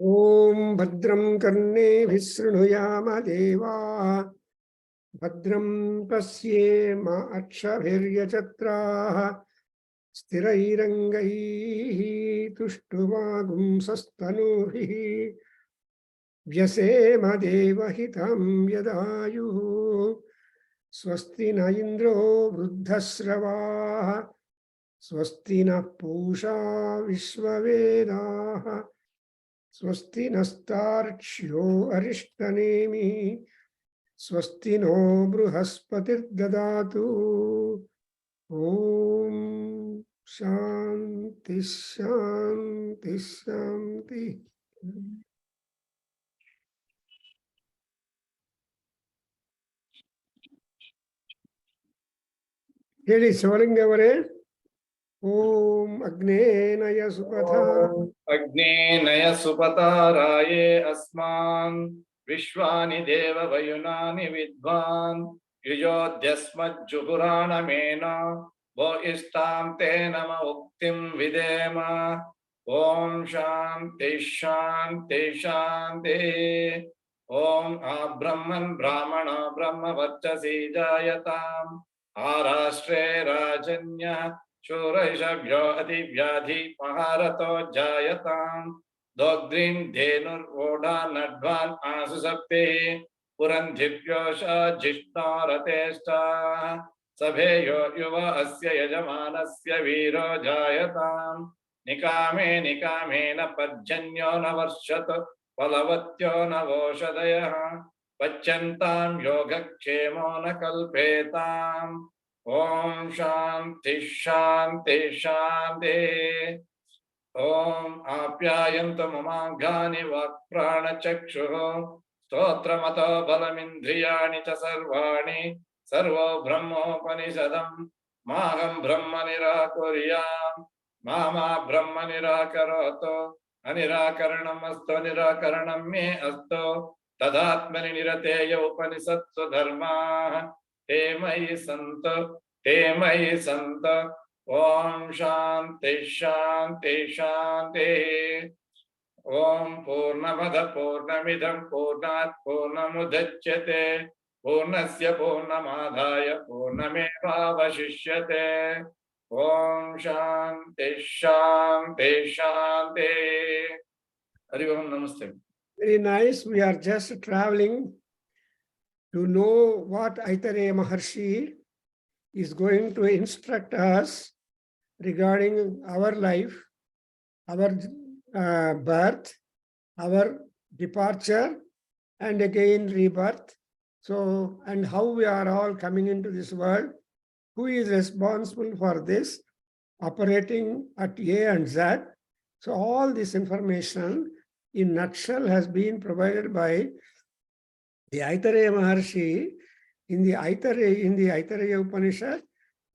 Om Bhadram Karneभिः शृणुयाम देवाः Bhadram Pasyema Akshabhiryachtraः Sthirairangai Tushtuvagum Sastanuभिः Vyasema Devahitam Yadayuः Swasti na Indro Vruddhasravaः Swasti na Pusha Vishvavedaः Swasti nastarcchyo arishtanemi Swasti no bruhaspatir dadatu Om Shanti Shanti Shanti. Heli Shivalingavare. Om Agnenaya Supatha. Agnenaya Supataraye Asman Vishwani Deva Vayunani Vidvan Yujodhyasmat Juhurana Mena Vo Istam Te Nama Uktim Videma Om Shanti Shanti Shanti Om Abrahman Brahmana Brahma Vachasi Jayatam Arashtre Rajanya Shuraishabhyo Adivyadhi Maharato Jayatam Dogdrin Dhenur Voda Nadvan Asusapte Purandhipyosha Jishna Rateshta Sabheyo Yuva Asya Yajamanasya Viro Jayatam Nikame Nikamena Padjanyo Navarshata Palavatyo Navoshadaya Pachantam Yogakshemo Nakalpetam Om Shanti Shanti Shanti Om Apyayanto Mamangani Vakprana Chakshuho Stotramato Balamindriyani Cha Sarvani Sarvo Brahmopanishadam Maham Brahma Nirakuryam Mama Brahma Nirakaroto Anirakaranam Asto Nirakaranam Me Asto Tadatmani Nirateya Upanishatsu Dharma Te Mayi Santa Om Shanti Shanti Shanti Om Purnamada Purnamidam Purnat Purnamudachyate Purnasya Purnamadhaya Purnameva Vashishyate Om Shanti Shanti Shanti Hari Om Namaste. Very nice. We are just traveling to know what Aitareya Maharshi is going to instruct us regarding our life, our birth, our departure, and again rebirth. So, and how we are all coming into this world, who is responsible for this, operating at A and Z. So all this information in nutshell has been provided by the Aitareya Maharshi in the Aitareya Upanishad,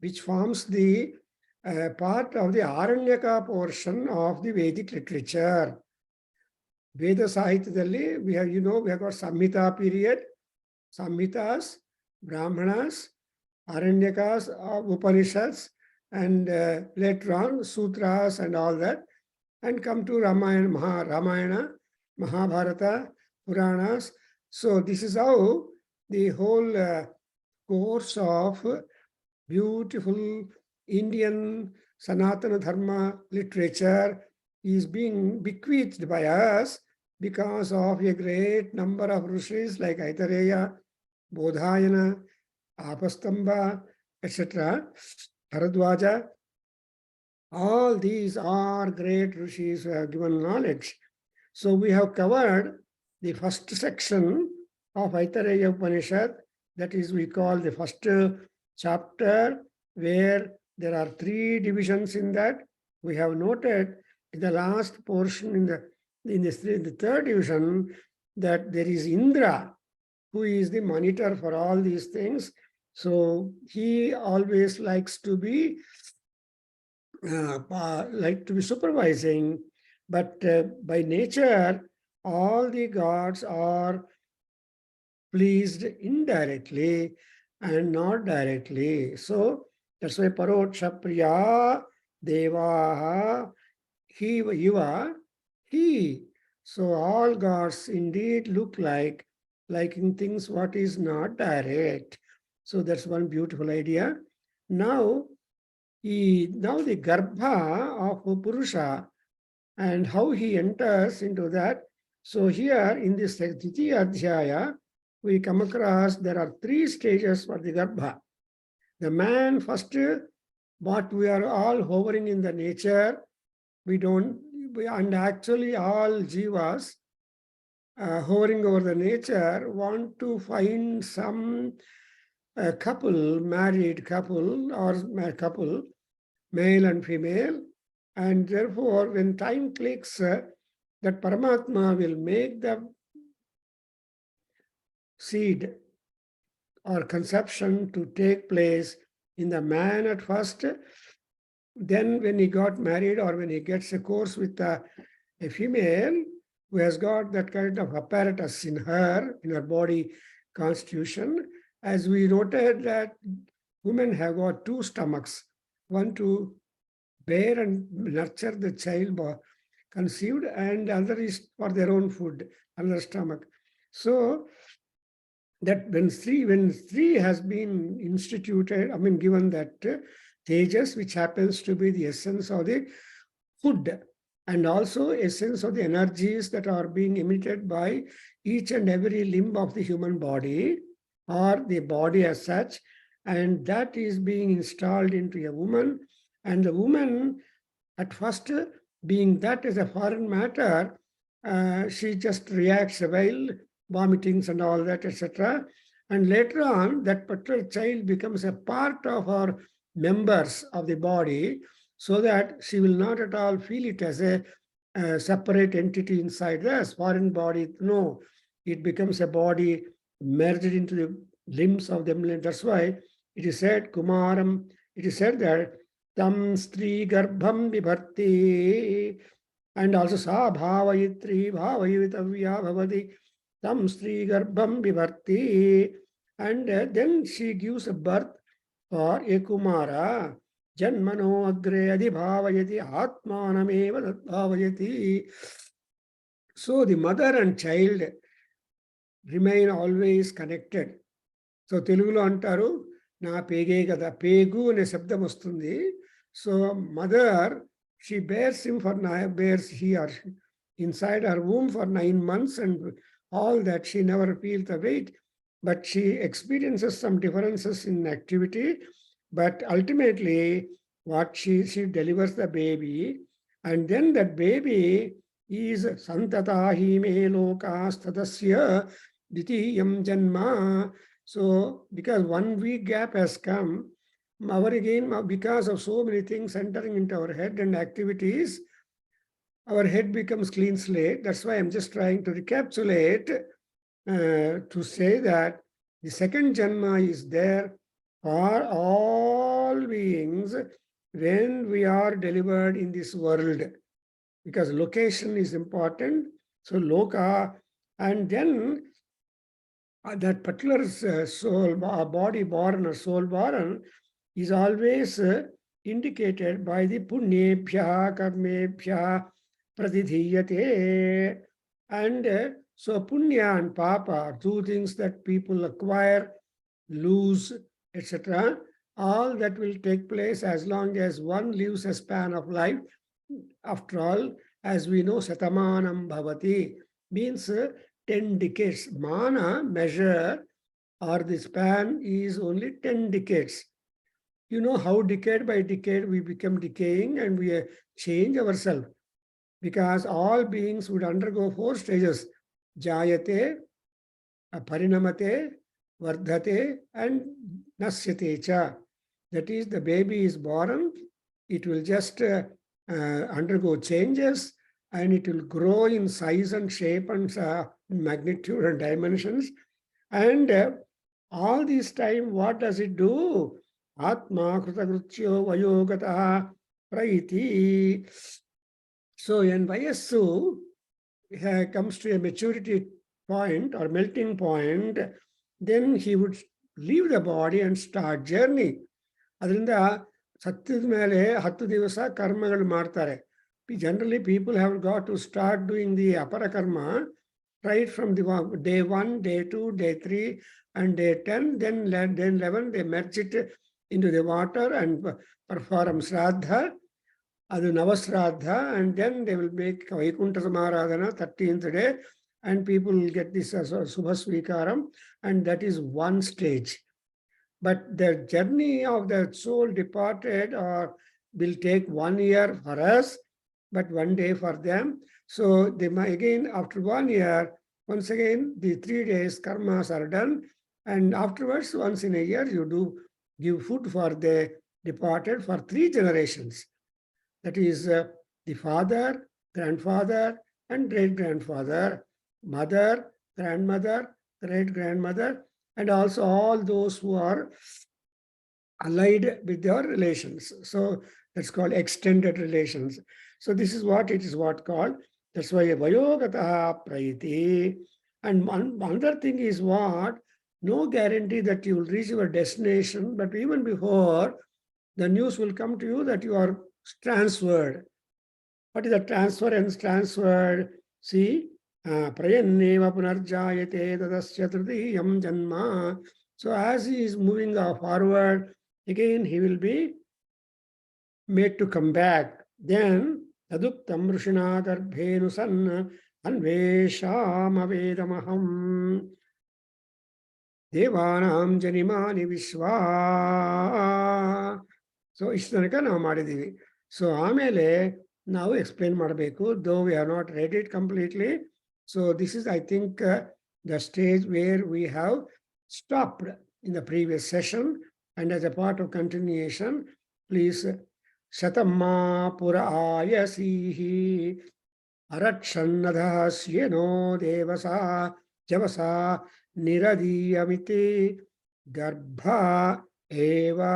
which forms the part of the Aranyaka portion of the Vedic literature. Veda Sahityadalli, we have got Samhita period, Samhitas, Brahmanas, Aranyakas, Upanishads, and later on Sutras and all that, and come to Ramayana, Mahabharata, Puranas. So this is how the whole course of beautiful Indian Sanatana Dharma literature is being bequeathed by us because of a great number of rishis like Aitareya, Bodhayana, Apastamba, etc., Bharadwaja. All these are great rishis who have given knowledge. So we have covered the first section of Aitareya Upanishad, that is, we call the first chapter, where there are 3 divisions in that. We have noted in the last portion in the 3rd division that there is Indra, who is the monitor for all these things. So he always likes to be supervising, but by nature, all the gods are pleased indirectly and not directly. So that's why Paroksha Priya Devaha he, Yuva, he. So all gods indeed look like liking things what is not direct. So that's one beautiful idea. Now, now the Garbha of Purusha and how he enters into that. So here in this Dvitiya Adhyaya, we come across there are 3 stages for the Garbha. The man first, what we are all hovering in the nature, and actually all jivas hovering over the nature want to find some couple, married couple or couple, male and female, and therefore when time clicks, that Paramatma will make the seed or conception to take place in the man at first. Then when he got married or when he gets a course with a female who has got that kind of apparatus in her body constitution, as we noted that women have got 2 stomachs, one to bear and nurture the child conceived, and the other is for their own food, another stomach. So that when three has been instituted, given that tejas, which happens to be the essence of the food, and also essence of the energies that are being emitted by each and every limb of the human body, or the body as such, and that is being installed into a woman, and the woman at first, being that is a foreign matter, she just reacts while vomitings and all that, etc. And later on, that particular child becomes a part of our members of the body, so that she will not at all feel it as a separate entity inside us, foreign body. No, it becomes a body merged into the limbs of them. That's why it is said, Kumaram, it is said that tam stri garbham vibharti, and also sa bhavayitri bhavayitavya bhavati tam stri garbham vibharti, and then she gives a birth for a Kumara. Janmano agre adhibhavayati atmanameva bhavayati. So the mother and child remain always connected. So Telugulo antaru na pege kada, pegu ane శబ్దం వస్తుంది. So mother, she bears him for bears he or she inside her womb for 9 months, and all that she never feels the weight, but she experiences some differences in activity. But ultimately, what she delivers the baby, and then that baby is santatahi me lokas tadasya ditiyam janma. So because 1 week gap has come, because of so many things entering into our head and activities, our head becomes clean slate. That's why I'm just trying to recapitulate to say that the second janma is there for all beings when we are delivered in this world, because location is important. So loka, and then that particular soul, body born or soul born, is always indicated by the punyebhya karmebhya pradidhiyate. And so punya and papa are 2 things that people acquire, lose, etc. All that will take place as long as one lives a span of life. After all, as we know, satamanam bhavati means 10 decades. Mana, measure, or the span is only 10 decades. You know how decade by decade we become decaying and we change ourselves, because all beings would undergo 4 stages: jayate, parinamate, vardhate, and nasyate cha. That is, the baby is born, it will just undergo changes, and it will grow in size and shape and magnitude and dimensions. And all this time, what does it do? Atma krutagruchyo vayogata praiti. So when Vayassu comes to a maturity point or melting point, then he would leave the body and start journey. ಅದರಿಂದ ಸತ್ತಿದ ಮೇಲೆ 10 ದಿವಸ ಕರ್ಮಗಳು ಮಾಡ್ತಾರೆ. Generally, people have got to start doing the apara karma right from the day 1, day 2, day 3, and day 10. Then 11, they merge it into the water and perform Shraddha, Adu Navasraddha, and then they will make Vaikuntha Samaradhana, 13th day, and people will get this as a Subhasvikaram, and that is one stage. But the journey of the soul departed will take 1 year for us, but 1 day for them. So they might again, after 1 year, once again, the 3 days karmas are done. And afterwards, once in a year, you do give food for the departed for 3 generations. That is the father, grandfather, and great-grandfather, mother, grandmother, great-grandmother, and also all those who are allied with their relations. So that's called extended relations. So this is what it is called. That's why Vayogata Praiti. And another thing is what? No guarantee that you will reach your destination, but even before, the news will come to you that you are transferred. What is the transference? Transferred. See, prayanneva punarjayate tadasya tridiyam janma. So as he is moving forward, again he will be made to come back. Then taduktam rushinadarbhenu san anvesham avedamaham devanam janimani vishwa. So ಇಷ್ಟು ತನಕ ನಾವು ಮಾಡಿದ್ದೀವಿ. So ಆಮೇಲೆ ನಾವು explain ಮಾಡಬೇಕು, though we have not read it completely. So this is, I think, the stage where we have stopped in the previous session. And as a part of continuation, please, Shatamma pura ayasihi arakshannadhasyeno devasa javasa niradiyamiti garbha eva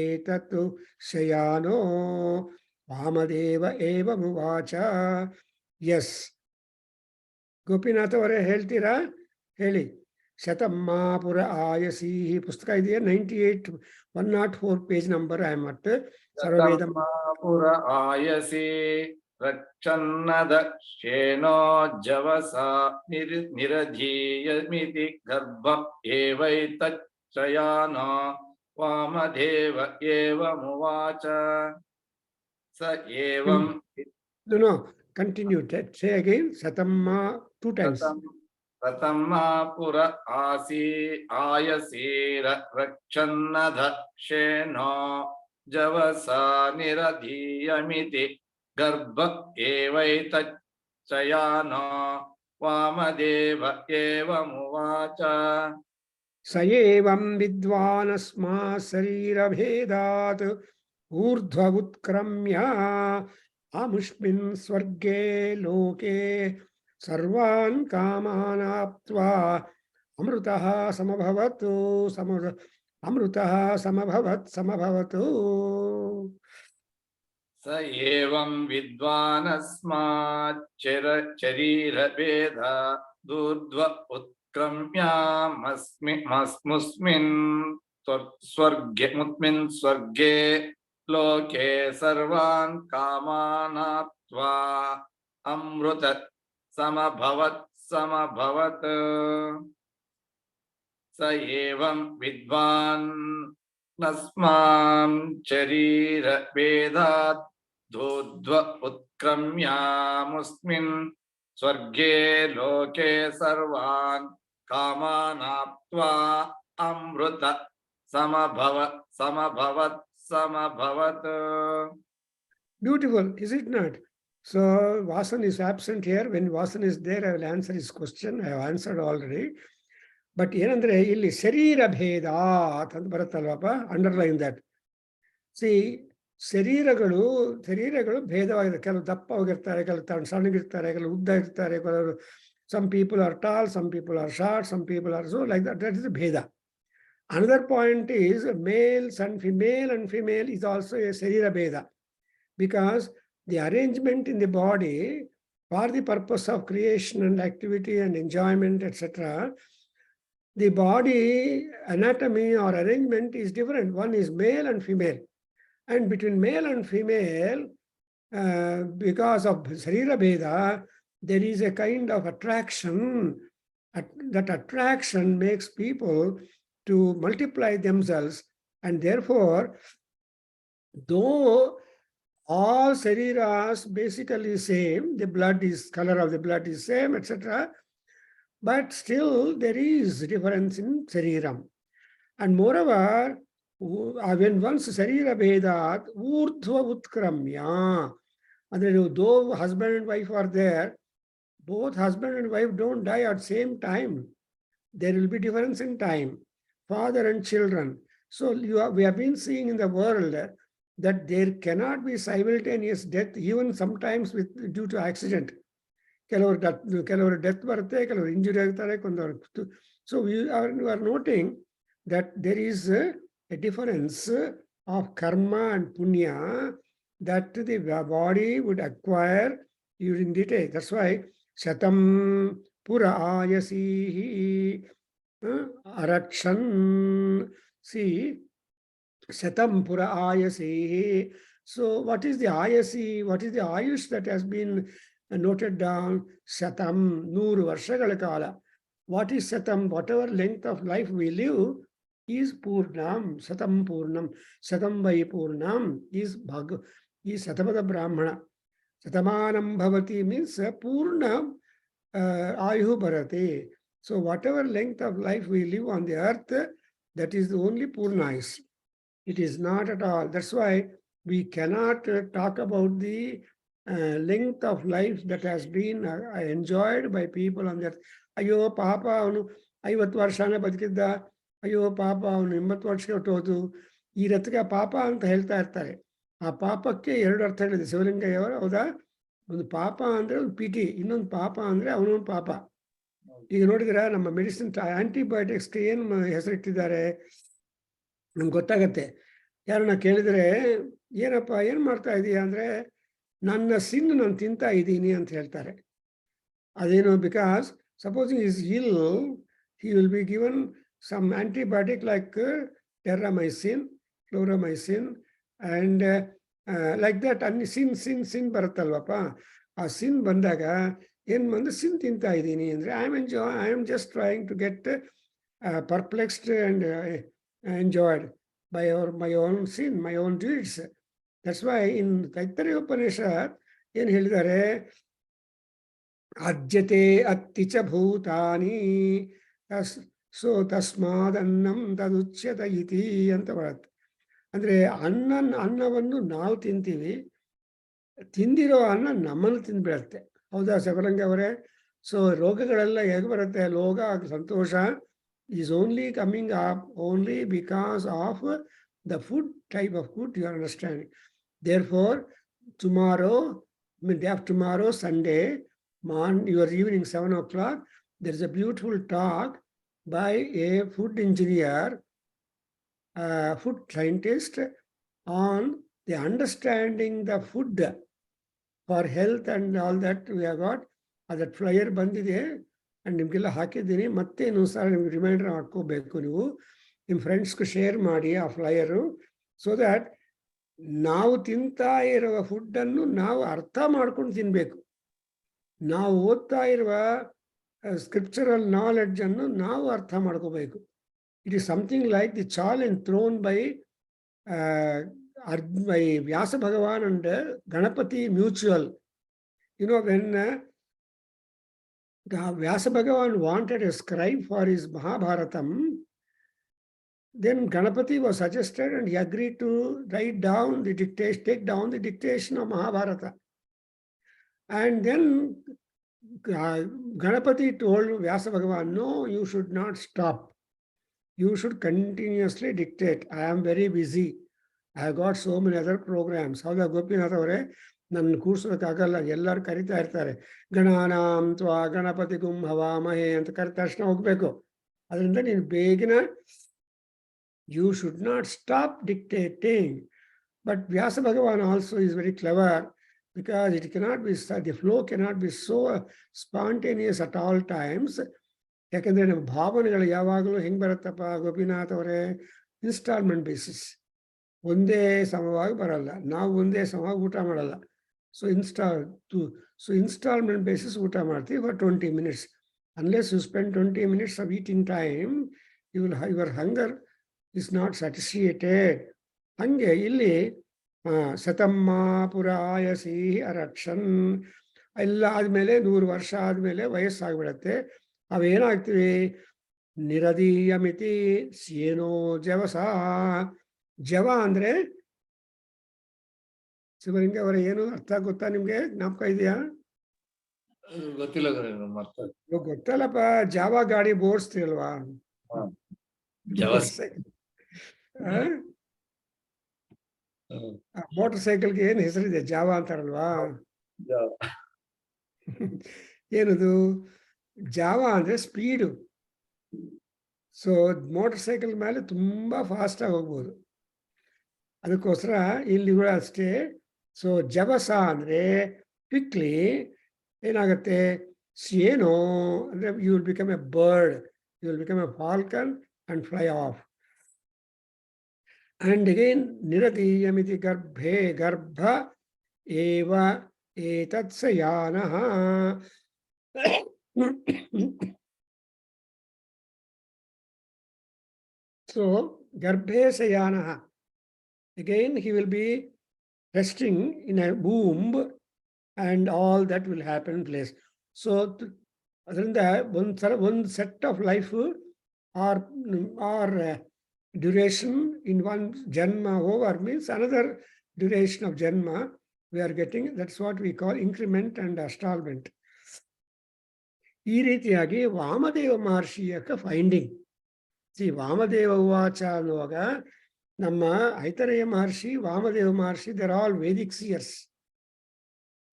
etatu shayano Vamadeva ಏವ ಮುವಾಚ. S, Gopinath ಅವರೇ ಹೇಳ್ತೀರಾ? ಹೇಳಿ. ಶತಮ್ಮಾಪುರ ಆಯಸಿ ಪುಸ್ತಕ ಇದೆಯಾ? 98, 104 page number. I ಮಟ್ ಸರ್ವವೇದಮಾಪುರ ಆಯಸಿ ರಕ್ಷನ್ನದ ಶೇನೋ ಜವಸ ನಿರಧೀಯಮಿತಿ ಗರ್ಭ ಏವೈತಚ್ಛಯಾನೋ ವಾಮದೇವ ಏವ ಮುವಾಚ. No, continue. Say again. Satamma 2 times. Satamma pura ayasira rakshannadha sheno javasa niradhiyamiti garbha evaitachayano vamadeva eva muvacha. Sayevam vidvanasma sarira bhedat ऊर्ध्व उत्क्रम्य आमुष्मिन् स्वर्गे लोके सर्वान् कामान् आप्त्वा अमृतः समभवतु अमृतः समभवतु. स एवं विद्वानस्मात् शरीरभेदा दूर्ध्व उत्क्रम्यामस्मिन् स्वर्गे लोके सर्वान् कामानाप्त्वा अमृत समभवत्. स एवं विद्वान् नस्मां शरीरभेदात् दूर्ध्व उत्क्रम्यामुस्मिन् स्वर्गे लोके सर्वान् कामानाप्त्वा अमृत समभवत्. Beautiful, is it not? So Vasan is absent here. When Vasan is there, I will answer his question. I have answered already. But ಏನಂದ್ರೆ ಇಲ್ಲಿ ಶರೀರ ಭೇದ ಅಂತ ಬರುತ್ತಲ್ವಪ್ಪ, ಅಂಡರ್ಲೈನ್ ದಟ್. ಸಿ ಶರೀರಗಳು ಭೇದವಾಗಿದೆ. ಕೆಲವು ದಪ್ಪ ಹೋಗಿರ್ತಾರೆ, ಕೆಲವು ಸಣ್ಣಗಿರ್ತಾರೆ, ಕೆಲವು ಉದ್ದ ಇರ್ತಾರೆ, ಕೆಲವರು some people are tall, some people are short, some people are so like that. That is Bheda. Another point is male and female is also a Sarira Bheda, because the arrangement in the body for the purpose of creation and activity and enjoyment, etc., the body anatomy or arrangement is different. One is male and female. And between male and female, because of Sarira Veda, there is a kind of attraction. That attraction makes people to multiply themselves, and therefore, though all Sariras basically same, the blood is, color of the blood is same, etc. But still there is difference in Sariram. And moreover, when once Sarira Vedat, Urdhva Utkramya, and though husband and wife are there, both husband and wife don't die at same time. There will be difference in time, father and children. So we have been seeing in the world that there cannot be simultaneous death, even sometimes due to accident. ಕೆಲವರು death ಬರುತ್ತೆ, ಕೆಲವರು injury ಆಗ್ತಾರೆ, ಕೊಂದವರು. So we are noting that there is a difference of karma and punya that the body would acquire during the day. That's why shatam pura ayasihi arakshan. See, shatam pura ayasihi. So what is the ayasi? What is the ayush that has been noted down? Shatam, 100 varshagala kala. What is shatam? Whatever length of life we live is purnam. Shatam purnam. Shatam vai purnam is Shatapada Brahmana. Shatamanam bhavati means purna ayuhu bharati. So whatever length of life we live on the earth, that is the only purnais. It is not at all. That's why we cannot talk about the length of life that has been enjoyed by people on that. Ayo papa avanu 50 ವರ್ಷಾನೇ ಬದುಕಿದ್ದ, ಅಯ್ಯೋ ಪಾಪ ಅವನು 80 ವರ್ಷಕ್ಕೆ ಹೊಟ್ಟೋದು. ಈ ರಥಕ್ಕೆ ಪಾಪ ಅಂತ ಹೇಳ್ತಾ ಇರ್ತಾರೆ. ಆ ಪಾಪಕ್ಕೆ 2 ಅರ್ಥಗಳಿದೆ. ಶಿವಲಿಂಗಯ್ಯವರು, ಹೌದಾ? ಒಂದು ಪಾಪ ಅಂದ್ರೆ ಒಂದು ಪಿಟಿ, ಇನ್ನೊಂದು ಪಾಪ ಅಂದ್ರೆ ಅವನೊಂದು ಪಾಪ. ಈಗ ನೋಡಿದ್ರೆ ನಮ್ಮ ಮೆಡಿಸಿನ್ ಆಂಟಿಬಯೋಟಿಕ್ಸ್ಗೆ ಏನು ಹೆಸರಿಟ್ಟಿದ್ದಾರೆ ನಮ್ಗೆ ಗೊತ್ತಾಗತ್ತೆ. ಯಾರನ್ನ ಕೇಳಿದ್ರೆ ಏನಪ್ಪ ಏನು ಮಾಡ್ತಾ ಇದೀಯ ಅಂದ್ರೆ, ನನ್ನ ಸಿನ್ ನಾನು ತಿಂತಾ ಇದ್ದೀನಿ ಅಂತ ಹೇಳ್ತಾರೆ. ಅದೇನು, ಬಿಕಾಸ್ ಸಪೋಸಿಂಗ್ ಈಸ್ ಇಲ್, he will be given some antibiotic like terramycin, chloramycin, and like that. And sin ಬರುತ್ತಲ್ವಪ್ಪ. ಆ ಸಿನ್ ಬಂದಾಗ ಏನು ಬಂದು ಸಿನ್ ತಿಂತಾ ಇದ್ದೀನಿ ಅಂದರೆ I am just trying to get perplexed and enjoyed by my own sin, my own deeds. That's why in Aitareya Upanishad ಏನು ಹೇಳಿದ್ದಾರೆ, ಅಜ್ಯತೆ ಅತ್ತಿಚ ಭೂತಾನಿ ಸೊ ತಸ್ಮಾದನ್ನಂ ತದುಚ್ಯತ ಇತಿ ಅಂತ ಬರುತ್ತೆ. ಅಂದರೆ ಅನ್ನವನ್ನು ನಾವು ತಿಂತೀವಿ, ತಿಂದಿರೋ ಅನ್ನ ನಮ್ಮನ್ನು ತಿಂದ್ಬಿಡತ್ತೆ. ಹೌದಾ ಶಬರಂಗ ಅವರೇ? ಸೊ ರೋಗಗಳೆಲ್ಲ ಹೇಗೆ ಬರುತ್ತೆ? ಲೋಗ, ಸಂತೋಷ is only coming up only because of the food, type of food you are understanding. Therefore, tomorrow, day after tomorrow, Sunday, your evening 7 o'clock, there is a beautiful talk by a food engineer, food scientist, on the understanding the food for health and all that we have got. That flyer ಬಂದಿದೆ and ನಿಮಗೆಲ್ಲ ಹಾಕಿದ್ದೀನಿ. ಮತ್ತೆ ಇನ್ನೊಂದು ಸಾರಿ ನಿಮ್ಗೆ reminder ಮಾಡ್ಕೋಬೇಕು. ನೀವು ನಿಮ್ಮ ಫ್ರೆಂಡ್ಸ್ಗೆ share ಮಾಡಿ ಆ ಫ್ಲೈಯರು, ಸೊ ದ್ಯಾಟ್ ನಾವು ತಿಂತಾ ಇರುವ ಫುಡ್ಡನ್ನು ನಾವು ಅರ್ಥ ಮಾಡ್ಕೊಂಡು ತಿನ್ನಬೇಕು. ನಾವು ಓದ್ತಾ ಇರುವ ಸ್ಕ್ರಿಪ್ಚರಲ್ ನಾಲೆಡ್ಜನ್ನು ನಾವು ಅರ್ಥ ಮಾಡ್ಕೋಬೇಕು. It is something like the challenge thrown by Vyasa Bhagwan and Ganapati mutual. You know, when Vyasa Bhagavan wanted a scribe for his Mahabharatam, then Ganapati was suggested and he agreed to write down the dictation, take down the dictation of Mahabharata. And then Ganapati told Vyasa Bhagavan, no, you should not stop. You should continuously dictate. I am very busy. I have got so many other programs. ಹೌದಾ ಗೋಪಿನಾಥ್ ಅವರೇ? ನನ್ನ ಕೂರ್ಸೋದಕ್ಕಾಗಲ್ಲ, ಎಲ್ಲರೂ ಕರಿತಾ ಇರ್ತಾರೆ. ಗಣಾನಾಂ ತ್ವಾ ಗಣಪತಿ ಗುಂ ಹವಾಮಹೇ ಅಂತ ಕರೆದ ತಕ್ಷಣ ಹೋಗ್ಬೇಕು. ಅದರಿಂದ ನೀನು ಬೇಗನೆ, you should not stop dictating. But Vyasa Bhagavan also is very clever, because it cannot be, the flow cannot be so spontaneous at all times. ಯಾಕಂದ್ರೆ ನಮ್ಮ ಭಾವನೆಗಳು ಯಾವಾಗಲೂ ಹೆಂಗೆ ಬರುತ್ತಪ್ಪ ಗೋಪಿನಾಥ್ ಅವರೇ? ಇನ್ಸ್ಟಾಲ್ಮೆಂಟ್ ಬೇಸಿಸ್, ಒಂದೇ ಸಮವಾಗಿ ಬರಲ್ಲ. ನಾವು ಒಂದೇ ಸಮವಾಗಿ ಊಟ ಮಾಡಲ್ಲ. So installment basis ಊಟ ಮಾಡ್ತೀವಿ for 20 minutes. Unless you spend 20 minutes of eating time, your hunger is not satiated. ಹಂಗೆ ಇಲ್ಲಿ ಶತಮ್ಮ ಪುರಾಯಸಿ ಅರಕ್ಷನ್ ಎಲ್ಲ ಆದಮೇಲೆ 100 ವರ್ಷ ಆದಮೇಲೆ ವಯಸ್ಸಾಗ್ಬಿಡತ್ತೆ. ಅವೇನಾಗ್ತೀವಿ? ನಿರದೀಯಮಿತಿ ಸೇನೋ ಜವಸ. ಜವ ಅಂದರೆ ಶಿವಲಿಂಗ ಅವರ ಏನು ಅರ್ಥ ಗೊತ್ತಾ ನಿಮ್ಗೆ? ಜ್ಞಾಪಕ ಇದೆಯಾ? ಗೊತ್ತಿಲ್ಲ. ಗೊತ್ತಲ್ಲಪ್ಪ, ಜಾವ ಗಾಡಿ ಬೋರ್ಸ್ತಿರಲ್ವಾ? ಮೋಟರ್ ಸೈಕಲ್ಗೆ ಏನು ಹೆಸರಿದೆ? ಜಾವ ಅಂತಾರಲ್ವಾ? ಏನದು? ಜಾವ ಅಂದ್ರೆ ಸ್ಪೀಡು. ಸೊ ಮೋಟರ್ ಸೈಕಲ್ ಮೇಲೆ ತುಂಬಾ ಫಾಸ್ಟ್ ಆಗಿ ಹೋಗ್ಬೋದು. ಅದಕ್ಕೋಸ್ಕರ ಇಲ್ಲಿ ಕೂಡ ಅಷ್ಟೇ. ಸೊ ಜವಸ ಅಂದ್ರೆ ಕ್ವಿಕ್ಲಿ ಏನಾಗುತ್ತೆ? ಸೇನೋ ಅಂದ್ರೆ you will become a bird, you will become a falcon and fly off. And again ನಿರತೀಯಮಿತಿ ಗರ್ಭೆ ಗರ್ಭ ಏವ ಏತತ್ಸ ಯಾನಃ. So garbhe sayanah, again he will be resting in a womb and all that will happen in place. So adrinda one set of life or duration in one janma over means another duration of janma we are getting. That's what we call increment and installment. ಈ ರೀತಿಯಾಗಿ Vamadeva ಮಹರ್ಷಿಯ finding. Vamadeva ಉವಾಚ ಅನ್ನುವಾಗ ನಮ್ಮ ಐತರೇಯ ಮಹರ್ಷಿ, ವಾಮದೇವ ಮಹರ್ಷಿ, they are all Vedic seers.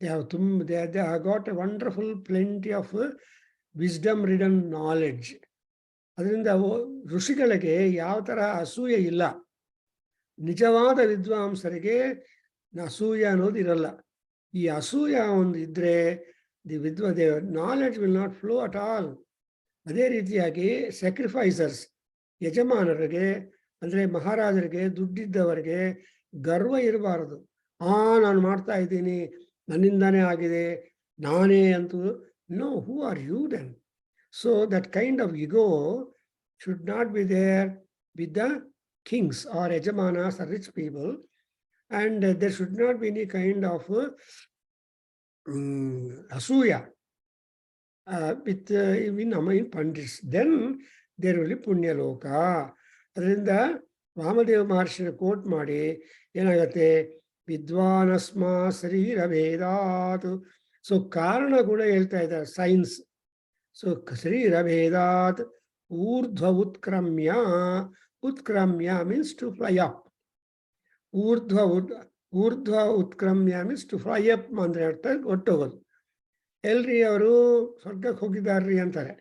They have got a wonderful plenty of wisdom written knowledge. ಅದರಿಂದ ಋಷಿಗಳಿಗೆ ಯಾವ ಥರ ಅಸೂಯೆ ಇಲ್ಲ. ನಿಜವಾದ ವಿದ್ವಾಂಸರಿಗೆ ಅಸೂಯ ಅನ್ನೋದು ಇರಲ್ಲ. ಈ ಅಸೂಯ ಒಂದು ಇದ್ರೆ the knowledge will not flow at all. ಅದೇ ರೀತಿಯಾಗಿ ಸ್ಯಾಕ್ರಿಫೈಸರ್ಸ್, ಯಜಮಾನರಿಗೆ ಅಂದರೆ ಮಹಾರಾಜರಿಗೆ, ದುಡ್ಡಿದ್ದವರಿಗೆ ಗರ್ವ ಇರಬಾರದು. ನಾನು ಮಾಡ್ತಾ ಇದ್ದೀನಿ, ನನ್ನಿಂದಾನೇ ಆಗಿದೆ, ನಾನೇ ಅಂತೂ. No, who are you then? So that kind of ego should not be there with the kings or ಯಜಮಾನಸ್ or rich people, and there should not be any kind of asuya with even among pandits. Then there will be punya loka. ಅದರಿಂದ Vamadeva ಮಹರ್ಷಿನ coat ಮಾಡಿ ಏನಾಗತ್ತೆ? ವಿದ್ವಾನಸ್ಮ ಶರೀರ ಭೇದಾತ್. So ಕಾರಣ ಗುಣ ಹೇಳ್ತಾ ಇದ್ದಾರೆ science. So ಶರೀರ ಭೇದಾತ್ ಊರ್ಧ್ವ ಉತ್ಕ್ರಮ್ಯ. ಉತ್ಕ್ರಮ್ಯ ಮೀನ್ಸ್ ಟು ಫ್ಲೈ ಅಪ್. ಊರ್ಧ್ವ ಉತ್ಕ್ರಮ್ಯ ಮೀನ್ಸ್ ಟು ಫ್ಲೈ ಅಪ್ ಅಂದ್ರೆ ಅರ್ಥ ಒಟ್ಟೋಗೋದು. ಎಲ್ರಿ ಅವರು ಸ್ವರ್ಗಕ್ಕೆ ಹೋಗಿದ್ದಾರ್ರಿ ಅಂತಾರೆ,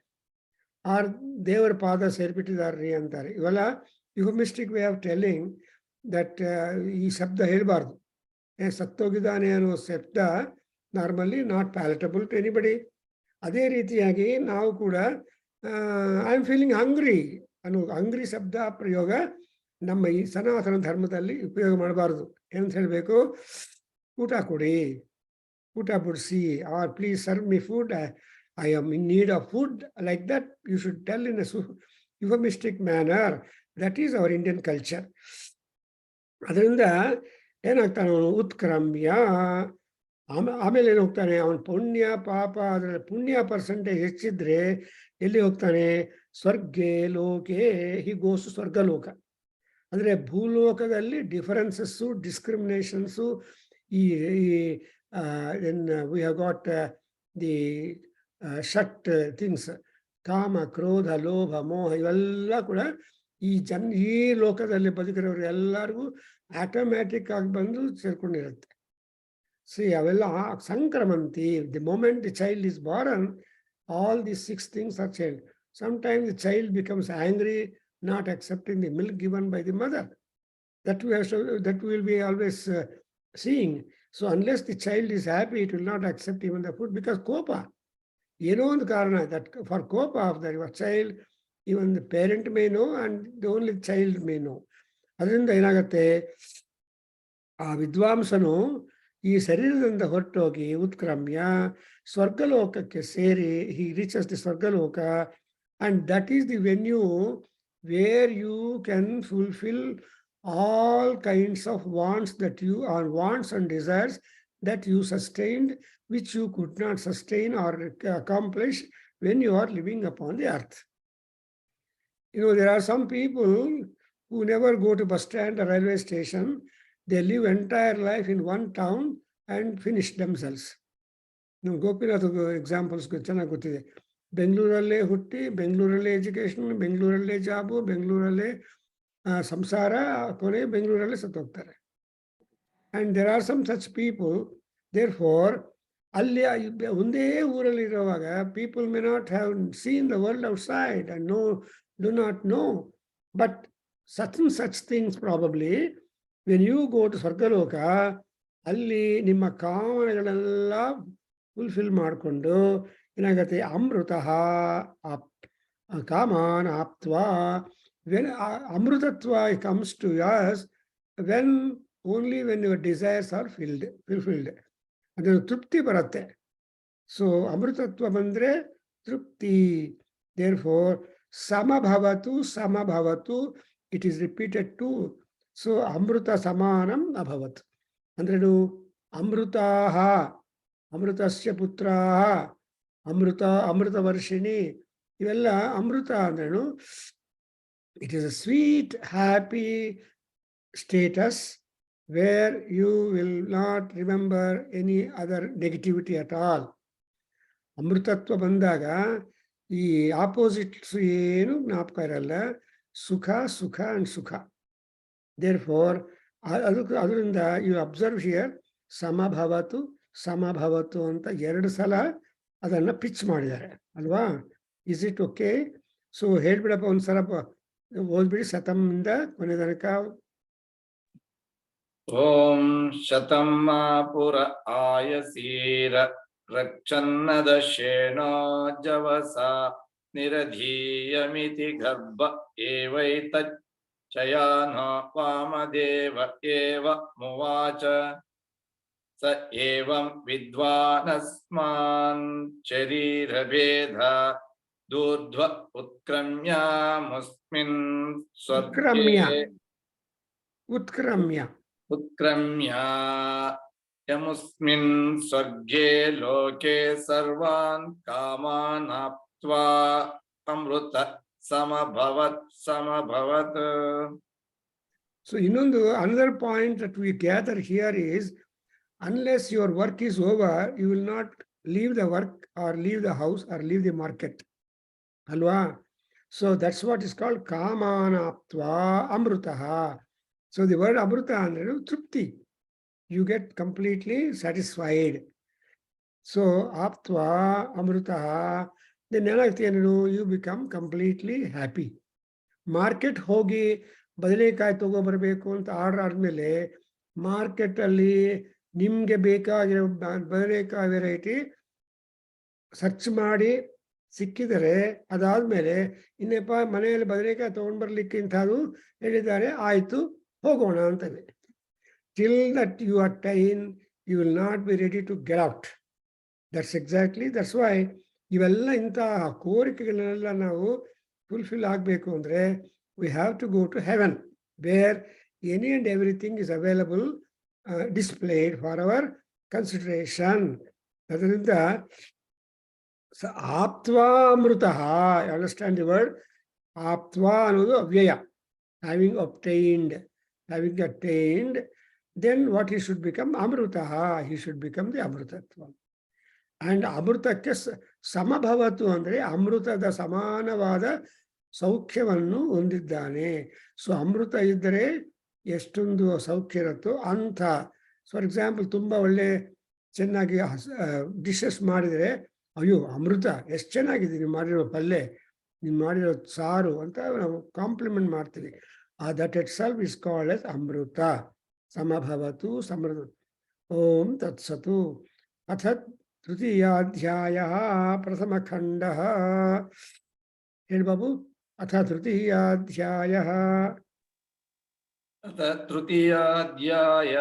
ಆರ್ ದೇವರ ಪಾದ ಸೇರ್ಬಿಟ್ಟಿದಾರ್ರಿ ಅಂತಾರೆ. ಇವೆಲ್ಲ ಯುಗಮಿಸ್ಟಿಕ್ ವೇ ಆಫ್ ಟೆಲ್ಲಿಂಗ್ ದಟ್ ಈ ಶಬ್ದ ಹೇಳಬಾರ್ದು. ಸತ್ತೋಗಿದ್ದಾನೆ ಅನ್ನೋ ಶಬ್ದ ನಾರ್ಮಲಿ ನಾಟ್ ಪ್ಯಾಲೆಟಬಲ್ ಟು ಎನಿಬಡಿ. ಅದೇ ರೀತಿಯಾಗಿ ನಾವು ಕೂಡ ಐ ಆಮ್ ಫೀಲಿಂಗ್ ಹಂಗ್ರಿ ಅನ್ನೋ ಹಂಗ್ರಿ ಶಬ್ದ ಪ್ರಯೋಗ ನಮ್ಮ ಈ ಸನಾತನ ಧರ್ಮದಲ್ಲಿ ಉಪಯೋಗ ಮಾಡಬಾರ್ದು. ಏನಂತ ಹೇಳಬೇಕು? ಊಟ ಕೊಡಿ, ಊಟ ಬಡಿಸಿ, or please serve me food, I am in need of food. Like that you should tell in a euphemistic manner. That is our Indian culture. ಅದರಿಂದ ಏನಾಗ್ತಾನೆ ಅವನು? ಉತ್ಕ್ರಮ್ಯ. ಆಮೇಲೆ ಏನು ಹೋಗ್ತಾನೆ? ಅವನ ಪುಣ್ಯ ಪಾಪ, ಅದರಲ್ಲಿ ಪುಣ್ಯ ಪರ್ಸೆಂಟೇಜ್ ಹೆಚ್ಚಿದ್ರೆ ಎಲ್ಲಿ ಹೋಗ್ತಾನೆ? ಸ್ವರ್ಗೇ ಲೋಕೆ ಹಿ ಗೋಸು. ಸ್ವರ್ಗಲೋಕ ಅಂದರೆ ಭೂಲೋಕದಲ್ಲಿ ಡಿಫರೆನ್ಸಸ್ಸು, ಡಿಸ್ಕ್ರಿಮಿನೇಷನ್ಸು, ಈ we have got the shut things, ಕಾಮ, ಕ್ರೋಧ, ಲೋಭ, ಮೋಹ, ಇವೆಲ್ಲ ಕೂಡ ಈ ಲೋಕದಲ್ಲಿ ಬದುಕಿರೋರು ಎಲ್ಲರಿಗೂ ಆಟೋಮ್ಯಾಟಿಕ್ ಆಗಿ ಬಂದು ಸೇರ್ಕೊಂಡಿರುತ್ತೆ. ಅವೆಲ್ಲ ಸಂಕ್ರಮಂತಿ. The moment the child is born, all the 6 things are change. Sometimes the child becomes angry, not accepting the milk given by the mother. That we will be always seeing. So unless the child is happy, it will not accept even the food, because kopa. ಏನೋ ಒಂದು ಕಾರಣ that for kopa of the child, even the parent may know and the only child may know. ಅದರಿಂದ ಏನಾಗುತ್ತೆ? ಆ ವಿದ್ವಾಂಸನು ಈ ಶರೀರದಿಂದ ಹೊರಟೋಗಿ ಉತ್ಕ್ರಮ್ಯ ಸ್ವರ್ಗಲೋಕಕ್ಕೆ ಸೇರಿ he reaches the ಸ್ವರ್ಗಲೋಕ, and that is the venue where you can fulfill all kinds of wants that you are wants and desires that you sustained, which you could not sustain or accomplish when you are living upon the earth. You know, there are some people who never go to bus stand or railway station. They live entire life in one town and finish themselves. ನಾವು Gopinath examples ಚೆನ್ನಾಗಿ ಗೊತ್ತಿದೆ. ಬೆಂಗಳೂರಲ್ಲೇ ಹುಟ್ಟಿ, ಬೆಂಗಳೂರಲ್ಲೇ education, ಬೆಂಗಳೂರಲ್ಲೇ job, ಬೆಂಗಳೂರಲ್ಲೇ ಸಂಸಾರ, ಕೊನೆ ಬೆಂಗಳೂರಲ್ಲೇ ಸತ್ತೋಗ್ತಾರೆ. And there are some such people. Therefore ಅಲ್ಲಿ ಒಂದೇ ಊರಲ್ಲಿ ಇರುವಾಗ people may not have seen the world outside and do not know, but such things probably when you go to ಸ್ವರ್ಗಲೋಕ, ಅಲ್ಲಿ ನಿಮ್ಮ ಕಾಮನೆಗಳೆಲ್ಲ ಫುಲ್ಫಿಲ್ ಮಾಡಿಕೊಂಡು ಏನಾಗತ್ತೆ, ಅಮೃತ ಕಾಮಾನ್ ಆಪ್ತ್ವಾ. ವೆನ್ ಅಮೃತತ್ವ comes to us when only when your desires are fulfilled. ಅದನ್ನು ತೃಪ್ತಿ ಬರುತ್ತೆ. ಸೊ ಅಮೃತತ್ವ ಬಂದರೆ ತೃಪ್ತಿ. ದೇರ್ ಫೋರ್ ಸಮಭವತು, it is repeated too. So ಅಮೃತ ಸಮಾನಂ ಅಭವತ್ ಅಂದ್ರೇನು? ಅಮೃತಾಹ, ಅಮೃತಸ್ಯ ಪುತ್ರಾಹ, ಅಮೃತವರ್ಷಿಣಿ, ಇವೆಲ್ಲ ಅಮೃತ ಅಂದ್ರೇನು? It is a sweet happy status where you will not remember any other negativity at all. ಅಮೃತತ್ವ ಬಂದಾಗ ಈ ಆಪೋಸಿಟ್ಸ್ ಏನು ಜ್ಞಾಪಕ ಇರಲ್ಲ. ಸುಖ ಅಂಡ್ ಸುಖ. ದೇರ್ ಫೋರ್ ಅದರಿಂದ ಯು ಅಬ್ಸರ್ವ್ ಹಿಯರ್ ಸಮಭವತು ಅಂತ 2 ಸಲ ಅದನ್ನು ಪಿಚ್ ಮಾಡಿದ್ದಾರೆ ಅಲ್ವಾ? Is it okay? ಸೊ ಹೇಳ್ಬಿಡಪ್ಪ, ಒಂದ್ಸಲ ಓದ್ಬಿಡಿ ಶತಂಯಿಂದ ಕೊನೆ ತನಕ. ಓಂ ಶತಂ ಪುರ ಆಯಸೀರ ರಕ್ಷನ್ನದಶೇನೋ ಜವಸ ನಿರಧೀಯಮಿತಿ ಗರ್ಭ ಏವೈತಚ್ಚಯಾನೋ ವಾಮದೇವ ಏವ ಮುವಾಚ ಸ ಏವಂ ವಿದ್ವಾನಸ್ಮಾನ್ ಶರೀರಭೇದ ದೂರ್ಧ್ವ ಉತ್ಕ್ರಮ್ಯ ಮುಸ್ಮಿನ್ ಉತ್ಕ್ರಮ್ಯ ಯಮುಸ್ಮಿನ್ ಸ್ವರ್ಗೇ ಲೋಕೆ ಸರ್ವಾನ್ ಕಾಮಾನ್ ಆಪ್ತ್ವಾ ಅಮೃತ ಸಮಭವತ್. So ಇನ್ನೊಂದು another point that we gather here is, unless your work is over, you will not leave the work or leave the house or leave the market. Alva? So that's what is called kamanaptva amrutaha. So the word amruta andre trupti. You get completely satisfied. So aptva amrutaha, then you become completely happy. Market ಹೋಗಿ ಬದನೆಕಾಯಿ ತಗೊಬರ್ಬೇಕು ಅಂತ order ಆದಮೇಲೆ ಮಾರ್ಕೆಟಲ್ಲಿ ನಿಮಗೆ ಬೇಕಾಗಿರೋ ಬದನೆಕಾಯಿ variety search ಮಾಡಿ ಸಿಕ್ಕಿದರೆ ಅದಾದಮೇಲೆ ಇನ್ನೇಪ ಮನೆಯಲ್ಲಿ ಬದನೆಕಾಯಿ ತೊಗೊಂಡು ಬರಲಿಕ್ಕೆ ಇಂಥದ್ದು ಹೇಳಿದ್ದಾರೆ, ಆಯಿತು ಹೋಗೋಣ ಅಂತವೆ. Till that you attain, you will not be ready to get out. That's why ಇವೆಲ್ಲ ಇಂತಹ ಕೋರಿಕೆಗಳನ್ನೆಲ್ಲ ನಾವು ಫುಲ್ಫಿಲ್ ಆಗಬೇಕು ಅಂದರೆ we have to go to heaven, where any and everything is available, displayed for our consideration. ಅದರಿಂದ ಆಪ್ತ್ವಾ ಅಮೃತಃ, understand the word ಆಪ್ತ್ವಾ ಅನ್ನೋದು ಅವ್ಯಯ. Having attained, then what he should become? Amrutah, he should become the Amrutatva. And ಅಮೃತಕ್ಕೆ ಸಮಭವತು ಅಂದರೆ ಅಮೃತದ ಸಮಾನವಾದ ಸೌಖ್ಯವನ್ನು ಹೊಂದಿದ್ದಾನೆ. So ಅಮೃತ ಇದ್ದರೆ ಎಷ್ಟೊಂದು ಸೌಖ್ಯ ಇರುತ್ತೋ ಅಂಥ. ಫಾರ್ ಎಕ್ಸಾಂಪಲ್ ತುಂಬ ಒಳ್ಳೆ ಚೆನ್ನಾಗಿ ಡಿಶಸ್ ಮಾಡಿದರೆ, ಅಯ್ಯೋ ಅಮೃತ ಎಷ್ಟು ಚೆನ್ನಾಗಿದೆ ನೀವು ಮಾಡಿರೋ ಪಲ್ಯ, ನೀವು ಮಾಡಿರೋ ಸಾರು ಅಂತ ನಾವು ಕಾಂಪ್ಲಿಮೆಂಟ್ ಮಾಡ್ತೀವಿ. That itself is called as ಅಮೃತ. ಸಮಭವತು ಸಮೃತ. ಓಂ ತತ್ಸತು. ಅಥ ತೃತೀಯಾಧ್ಯಾಯ ಪ್ರಥಮಖಂಡ. ಹೇಳಿ ಬಾಬು. ಅಥ ತೃತೀಯಾಧ್ಯಾಯ. ಅಥ ತೃತೀಯಾಧ್ಯಾಯ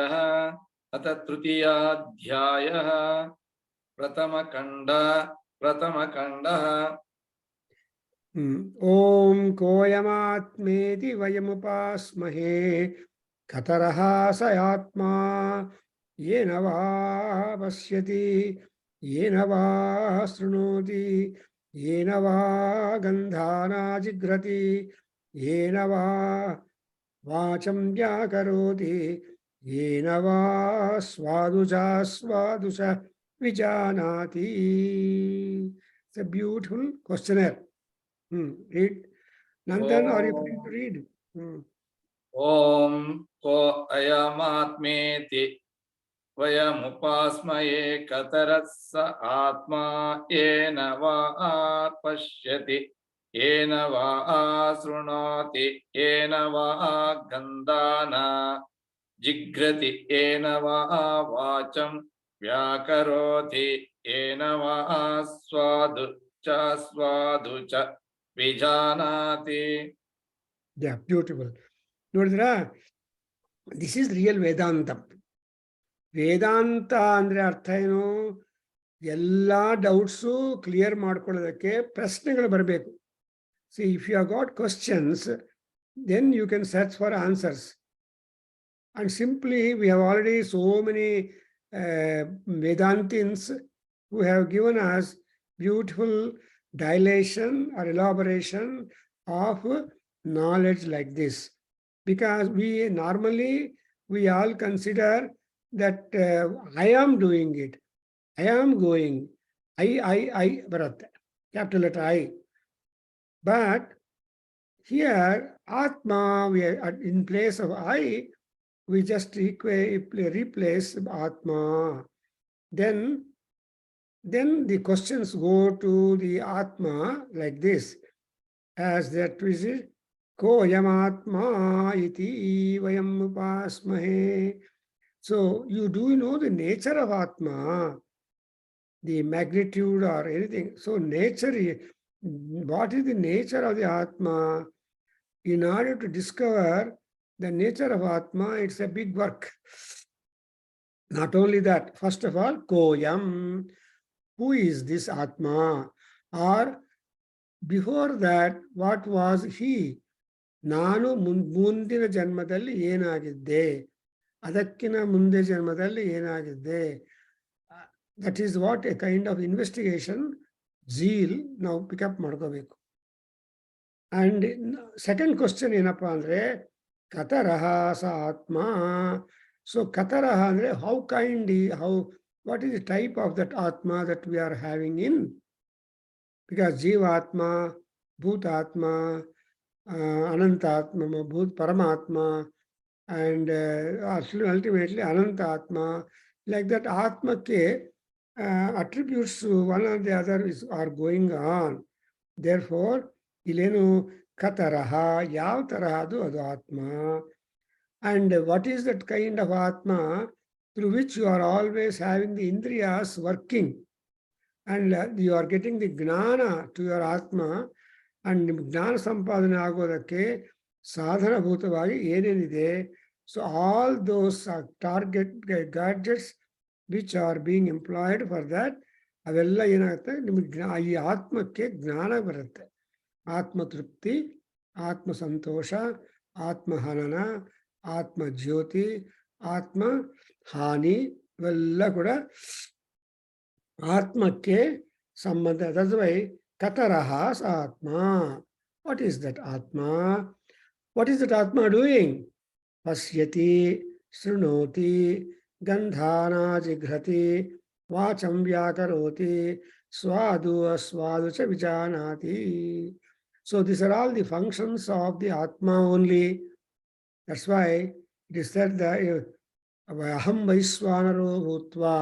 अथ तृतीयाध्यायः प्रथमखण्डः ॐ कोऽयमात्मेति वयमुपास्महे कतरः स आत्मा येन वा पश्यति येन वा शृणोति येन वा गन्धानाजिघ्रति येन वा वाचं व्याकरोति येन वा स्वादुच विजानाति. It's a beautiful questionnaire. Read. Nandan, are you free to read? ॐ को अयमात्मेति वयमुपास्महे कतरः स आत्मा येन वा पश्यति येन वा शृणोति येन वा गन्धाना जिघ्रति येन वा वाचं व्याकरोति येन वा स्वादु च विजानाति. Yeah, beautiful. Nodidra, this is real Vedanta. Vedanta andre ಅರ್ಥ ಏನು? ಎಲ್ಲಾ ಡೌಟ್ಸು ಕ್ಲಿಯರ್ ಮಾಡ್ಕೊಳ್ಳೋದಕ್ಕೆ ಪ್ರಶ್ನೆಗಳು ಬರಬೇಕು. See, if you have got questions, then you can search for answers. And simply, we have already so many Vedantins who have given us beautiful dilation or elaboration of knowledge like this. Because we all consider that I am doing it. I am going. I, Bharat, capital letter I. But here, Atma, we are in place of I, we just replace Atma. Then the questions go to the Atma like this, as that is Koyam Atma iti vayam upasmahe. So you do know the nature of Atma, the magnitude or anything. So nature, what is the nature of the Atma? In order to discover the nature of Atma, it's a big work. Not only that, first of all, Koyam, who is this Atma? Or before that, what was he? Nanu ಮುಂದಿನ ಜನ್ಮದಲ್ಲಿ ಏನಾಗಿದ್ದೆ, ಅದಕ್ಕಿನ ಮುಂದೆ ಜನ್ಮದಲ್ಲಿ ಏನಾಗಿದ್ದೆ. That is what a kind of investigation zeal ನಾವು pickup ಮಾಡ್ಕೋಬೇಕು. And second question ಏನಪ್ಪಾ ಅಂದ್ರೆ ಕತರಹ ಸ ಆತ್ಮ. So kataraha andre how kind, what is the type of that atma that we are having in? Because jivatma, bhutatma, anantatma, bhut paramatma, and ultimately anantatma, like that atma ke attributes one or the other are going on. Therefore ilenu kataraha, yav tarahadu adu atma. And what is that kind of Atma through which you are always having the Indriyas working, and you are getting the Gnana to your Atma, and Gnana Sampadana agodakke sadhana bhutavagi yenenide. So all those target gadgets which are being employed for that, avella enagutte nimage ee Atmakke gnana barutte. Atma trupti, Atma santosha, Atma hanana, ಆತ್ಮ ಜ್ಯೋತಿ, ಆತ್ಮ ಹಾನಿ, ಇವೆಲ್ಲ ಕೂಡ ಆತ್ಮಕ್ಕೆ ಸಂಬಂಧ. That's why ಕತರಹ ಸ ಆತ್ಮ. ವಾಟ್ ಈಸ್ ದಟ್ ಆತ್ಮ? ವಾಟ್ ಈಸ್ ದಟ್ ಆತ್ಮ ಡೂಯಿಂಗ್? ಪಶ್ಯತಿ, ಶೃಣೋತಿ, ಗಂಧಾನಾ ಜಿಘ್ರತಿ, ವಾಚಂ ವ್ಯಾಕರೋತಿ, ಸ್ವಾದು ಅಸ್ವಾದು ಚ ವಿಜಾನಾತಿ. So this are all the functions of the ಆತ್ಮ only. That's why it is said that aham vaiswanaro bhutva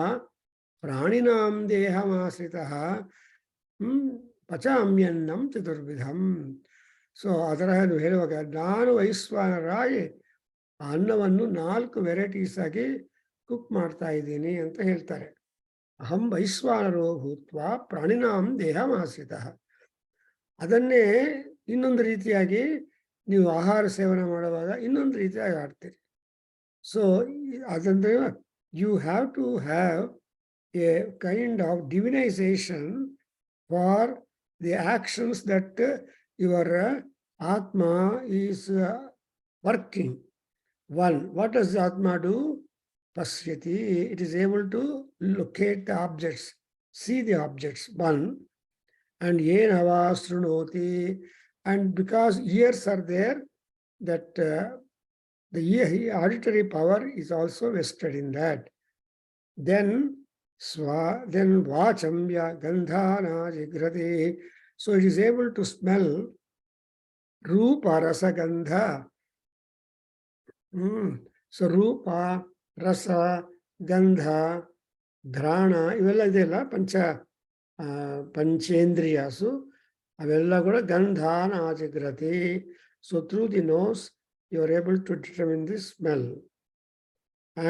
praninam deham asritaha pachamyannam chaturvidham. So adara ಹೇಳುವಾಗ ನಾನು ವೈಶ್ವಾನರಾಗಿ ಅನ್ನವನ್ನು 4 ವೆರೈಟೀಸ್ ಆಗಿ ಕುಕ್ ಮಾಡ್ತಾ ಇದ್ದೀನಿ ಅಂತ ಹೇಳ್ತಾರೆ. ಅಹಂ ವೈಶ್ವಾನರೋ ಭೂತ್ವ ಪ್ರಾಣಿನಾಂ ದೇಹಂ ಆಶ್ರಿತಃ. ಅದನ್ನೇ ಇನ್ನೊಂದು ರೀತಿಯಾಗಿ ನೀವು ಆಹಾರ ಸೇವನೆ ಮಾಡುವಾಗ ಇನ್ನೊಂದು ರೀತಿಯಾಗಿ ಆಡ್ತೀರಿ. ಸೊ ಅದಂದ್ರೆ you have to have a kind of divinization for the actions that your Atma is working. One, what does the Atma do? Pasyati, it is able to locate the objects, see the objects. One, and yenava srunoti, and because ears are there, that the auditory power is also vested in that. Then vachamya gandhana jigrati, so it is able to smell rupa rasa gandha. So rupa, rasa, gandha, dhrana, ಇವೆಲ್ಲ ಇದೆಯಲ್ಲ ಪಂಚೇಂದ್ರಿಯಾಸು ಅವೆಲ್ಲ ಕೂಡ ಗಂಧಾನ ಆಜಿಗ್ರತಿ. So through the nose, you are able to determine the smell.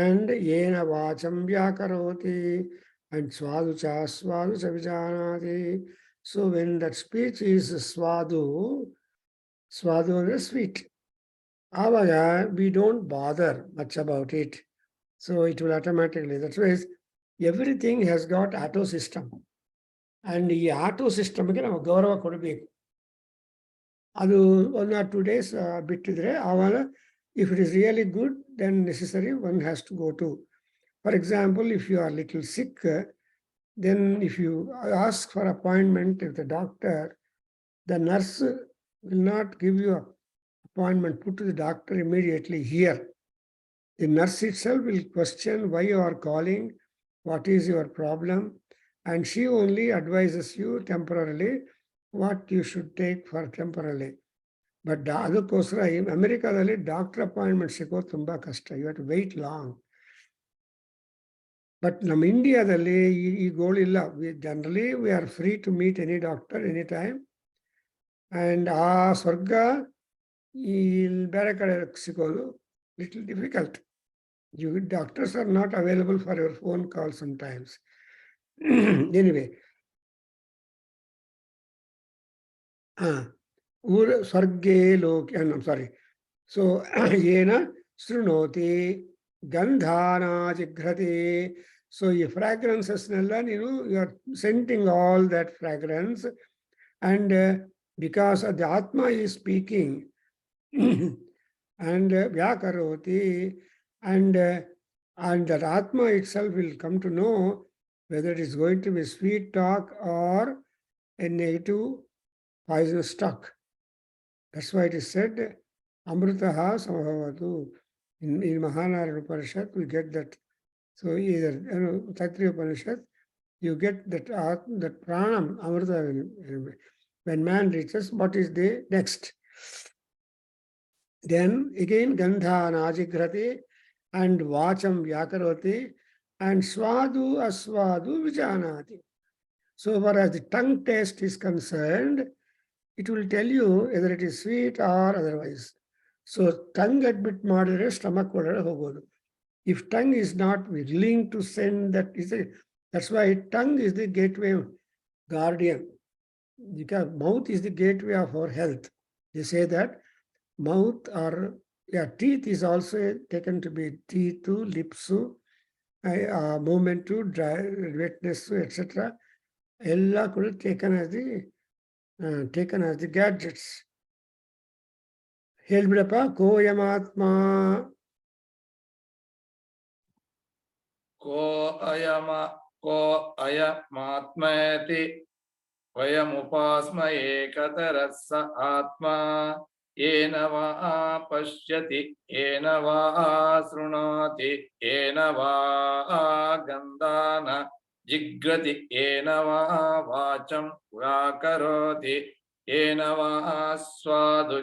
And yena vacham vyakaroti, and swadu cha vijanati. So when that speech is swadu is sweet. Avaga, we don't bother much about it. So it will automatically, that's why everything has got auto system. And the auto system ಗೆ ನಾವು ಗೌರವ ಕೊಡಬೇಕು. ಅದು 1 or 2 days ಬಿಟ್ಟಿದ್ರೆ ಆವಾಗ if it is really good, then necessary one has to go to. For example, if you are little sick, then if you ask for appointment with the doctor, the nurse will not give you an appointment put to the doctor immediately here. The nurse itself will question why you are calling, what is your problem, and she only advises you temporarily what you should take for temporarily. But ಅದಕ್ಕೋಸ್ಕರ ಅಮೆರಿಕಾದಲ್ಲಿ doctor appointment ಸಿಗೋದು ತುಂಬಾ ಕಷ್ಟ. You have to wait long. But ನಮ್ಮ ಇಂಡಿಯಾದಲ್ಲಿ ಈ goal ಇಲ್ಲ. Generally we are free to meet any doctor any time. And ಆ ಸ್ವರ್ಗ ಈ ಬೇರೆ ಕಡೆ ಸಿಗೋದು little difficult. Doctors are not available for your phone call sometimes. Anyway, Swarge Loki, I'm sorry. So, Yena Srunoti Gandhana Jigrati. So, your fragrances, you are scenting all that fragrance. And because the Atma is speaking, and Vyakaroti, and that Atma itself will come to know whether it is going to be sweet talk or a negative poisonous talk. That's why it is said, Amritaha Samabhavatu. In Mahanarana Upanishad, we get that. So either Aitareya Upanishad, you get that pranam, Amrita. When man reaches, what is the next? Then again Gandhana Jigrati, and Vacham Vyakaroti, and Swadu Aswadu Vijanati. So far as the tongue taste is concerned, it will tell you whether it is sweet or otherwise. So tongue admit modere stomach odare hogodu. If tongue is not willing to send that, that's why tongue is the gateway guardian. Because mouth is the gateway of our health. They say that mouth or teeth is also taken to be teeth, lips, movement to dry, wetness, etc. Ella could taken as the gadgets. Helbidappa koyamatma. Ko ayamatmati vayamupasmaye katarassa atma. Yena va pashyati, yena va srunati, yena va gandhana jigrati, yena va vacham vyakaroti, yena va swadu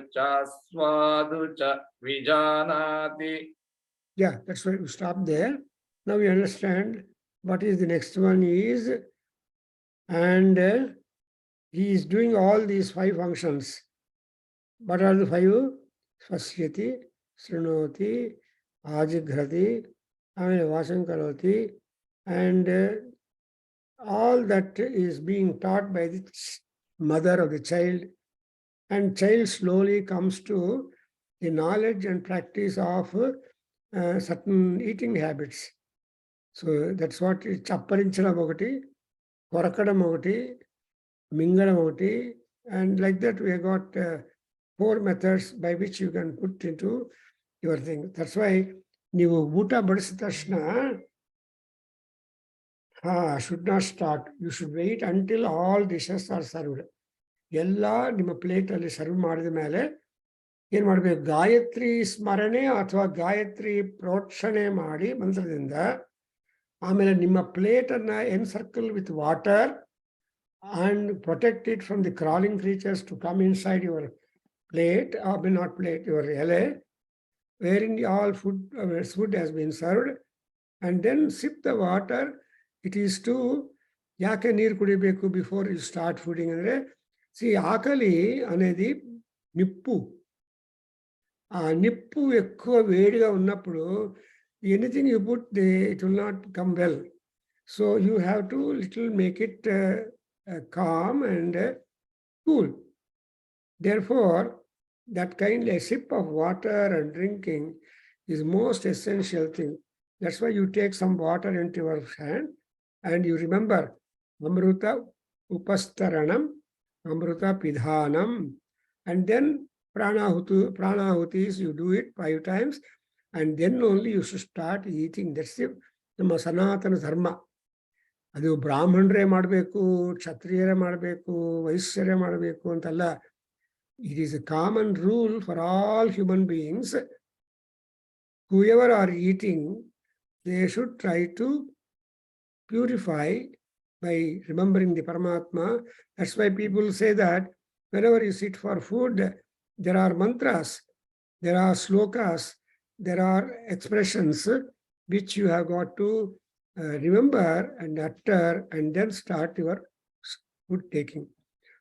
cha vijanati. Yeah, that's why we stop there. Now we understand what is the next one is, and he is doing all these 5 functions. What are the 5? Svasyati, Srunoti, Ajigrati, Vacham Karoti, and all that is being taught by the mother of the child, and child slowly comes to the knowledge and practice of certain eating habits. So that's what చప్పరించడం ఒకటి, కొరకడం ఒకటి, మింగడం ఒకటి, and like that we have got 4 methods by which you can put into your thing. That's why ನೀವು ಊಟ ಬಡಿಸಿದ ತಕ್ಷಣ should not start. You should wait until all dishes are served. ಎಲ್ಲ ನಿಮ್ಮ ಪ್ಲೇಟಲ್ಲಿ serve ಮಾಡಿದ ಮೇಲೆ ಏನು ಮಾಡಬೇಕು, ಗಾಯತ್ರಿ ಸ್ಮರಣೆ ಅಥವಾ ಗಾಯತ್ರಿ ಪ್ರೋಕ್ಷಣೆ ಮಾಡಿ ಮಂತ್ರದಿಂದ ಆಮೇಲೆ ನಿಮ್ಮ ಪ್ಲೇಟನ್ನು encircle with water and protect it from the crawling creatures to come inside your plate, or not plate, your ele, wherein all food has been served, and then sip the water. It is to ಯಾಕೆ ನೀರು ಕುಡಿಬೇಕು before you start ಫುಡಿಂಗ್ ಅಂದರೆ, C ಆಕಲಿ అనేది నిప్పు. ఆ నిప్పు ఎక్కువ వేడిగా ఉన్నప్పుడు anything you put it will not come well. So you have to little make it calm and cool. Therefore, that kind of sip of water and drinking is most essential thing. That's why you take some water into your hand and you remember Amruta Upastaranam, Amruta Pidhanam, and then pranahutis, you do it 5 times, and then only you should start eating. That's the Sanatana Dharma. ಅದು ಬ್ರಾಹ್ಮಣರೇ ಮಾಡಬೇಕು, ಕ್ಷತ್ರಿಯರೇ ಮಾಡಬೇಕು, ವೈಶ್ಯರೇ ಮಾಡಬೇಕು ಅಂತಲ್ಲ. It is a common rule for all human beings. Whoever are eating, they should try to purify by remembering the Paramatma. That's why people say that whenever you sit for food, there are mantras, there are slokas, there are expressions which you have got to remember and utter and then start your food taking.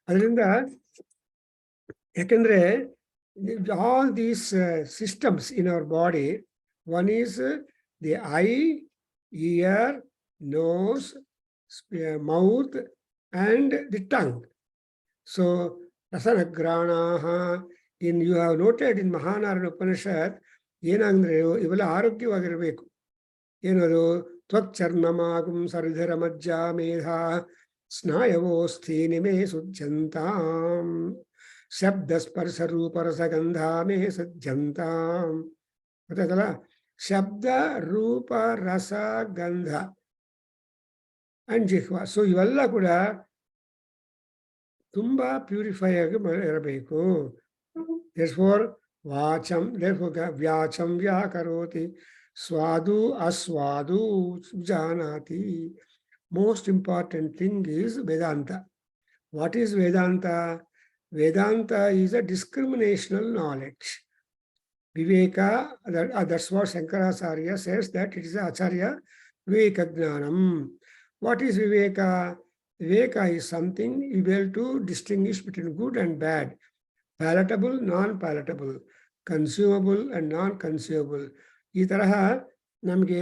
ಅದರಿಂದ ಯಾಕಂದ್ರೆ all these systems in our body, one is the eye, ear, nose, mouth, and the tongue. So rasanagranaha, you have noted in Mahanarana Upanishad, ಏನಂದ್ರೆ ಇವೆಲ್ಲ ಆರೋಗ್ಯವಾಗಿರಬೇಕು. ಏನದು ತ್ವಚ್ಚರ್ಮಮಾಗುಂ ಸರಿಧರ ಮಜ್ಜಾ ಮೇಧಾ ಸ್ನಾಯವೋಸ್ಥಿ ನಿಮೇ ಸುಜ್ಜಂತಾಂ ಶಬ್ದ ಸ್ಪರ್ಶ ರೂಪ ರಸಗಂಧ ಮೇ ಸಜ್ಜಂತಾಂ. ಗೊತ್ತಾಯ್ತಲ್ಲ, ಶಬ್ದ ರೂಪ ರಸ ಗಂಧ ಅಂಡ್ ಜಿಹ್ವಾ. ಸೊ ಇವೆಲ್ಲ ಕೂಡ ತುಂಬಾ ಪ್ಯೂರಿಫೈ ಆಗಿ ಇರಬೇಕು. therefore ವಾಚಂ ವ್ಯಾಚಂ ವ್ಯಾಕರೋತಿ swadu aswadu janati. Most important thing is Vedanta. What is Vedanta? Vedanta is a discriminational knowledge. Viveka, that's what Shankaracharya says, that it is Acharya Viveka Gnanam. What is Viveka? Viveka is something able to distinguish between good and bad, palatable, non-palatable, consumable and non-consumable. ಈ ತರಹ ನಮಗೆ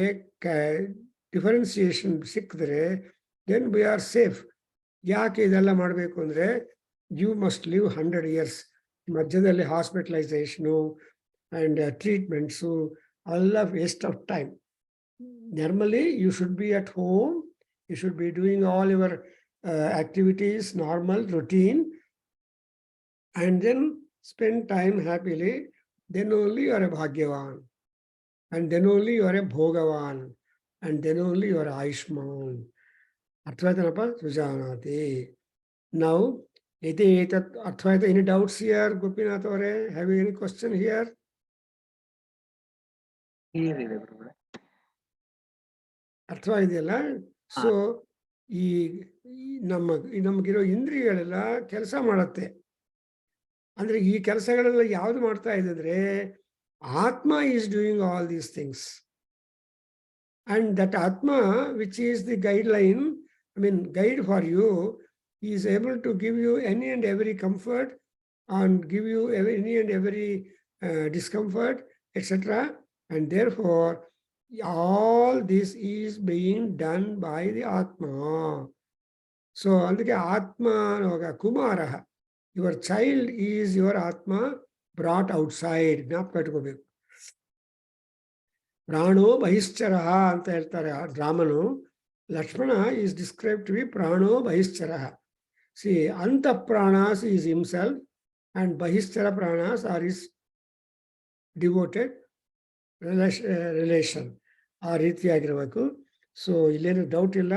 differentiation ಸಿಕ್ಕಿದ್ರೆ then we are safe. ಯಾಕೆ ಇದೆಲ್ಲ ಮಾಡಬೇಕು ಅಂದರೆ, you must live 100 years. ಮಧ್ಯದಲ್ಲಿ hospitalisation and treatments ಎಲ್ಲ waste of time. Normally you should be at home, you should be doing all your activities, normal routine, and then spend time happily. Then only you are a Bhagyavan. And then only you are a Bhogavan, and then only you are Aishman. Arthvaithanapa Sujanati. Now, any doubts here, Gopinath Ore? Have you any question here? ಅರ್ಥ ಇದೆಯಲ್ಲ. So ಈ ನಮಗಿರೋ ಇಂದ್ರಿಯಗಳೆಲ್ಲ ಕೆಲಸ ಮಾಡುತ್ತೆ. ಅಂದ್ರೆ ಈ ಕೆಲಸಗಳೆಲ್ಲ ಯಾವ್ದು ಮಾಡ್ತಾ ಇದೆ ಅಂದ್ರೆ, Atma is doing all these things. And that Atma, which is the guideline, guide for you, is able to give you any and every comfort and give you any and every discomfort, etc. And therefore, all this is being done by the Atma. So, andike Atma Kumaraha, your child is your Atma brought outside. Prano Bahischaraha anta heltare Ramanu. Lakshmana is described to be Prano Bahischaraha. See, Anta Pranas is himself and Bahischara Pranas are his devoted relation. ಆ ರೀತಿಯಾಗಿರಬೇಕು. So ಇಲ್ಲೇನು doubt ಇಲ್ಲ.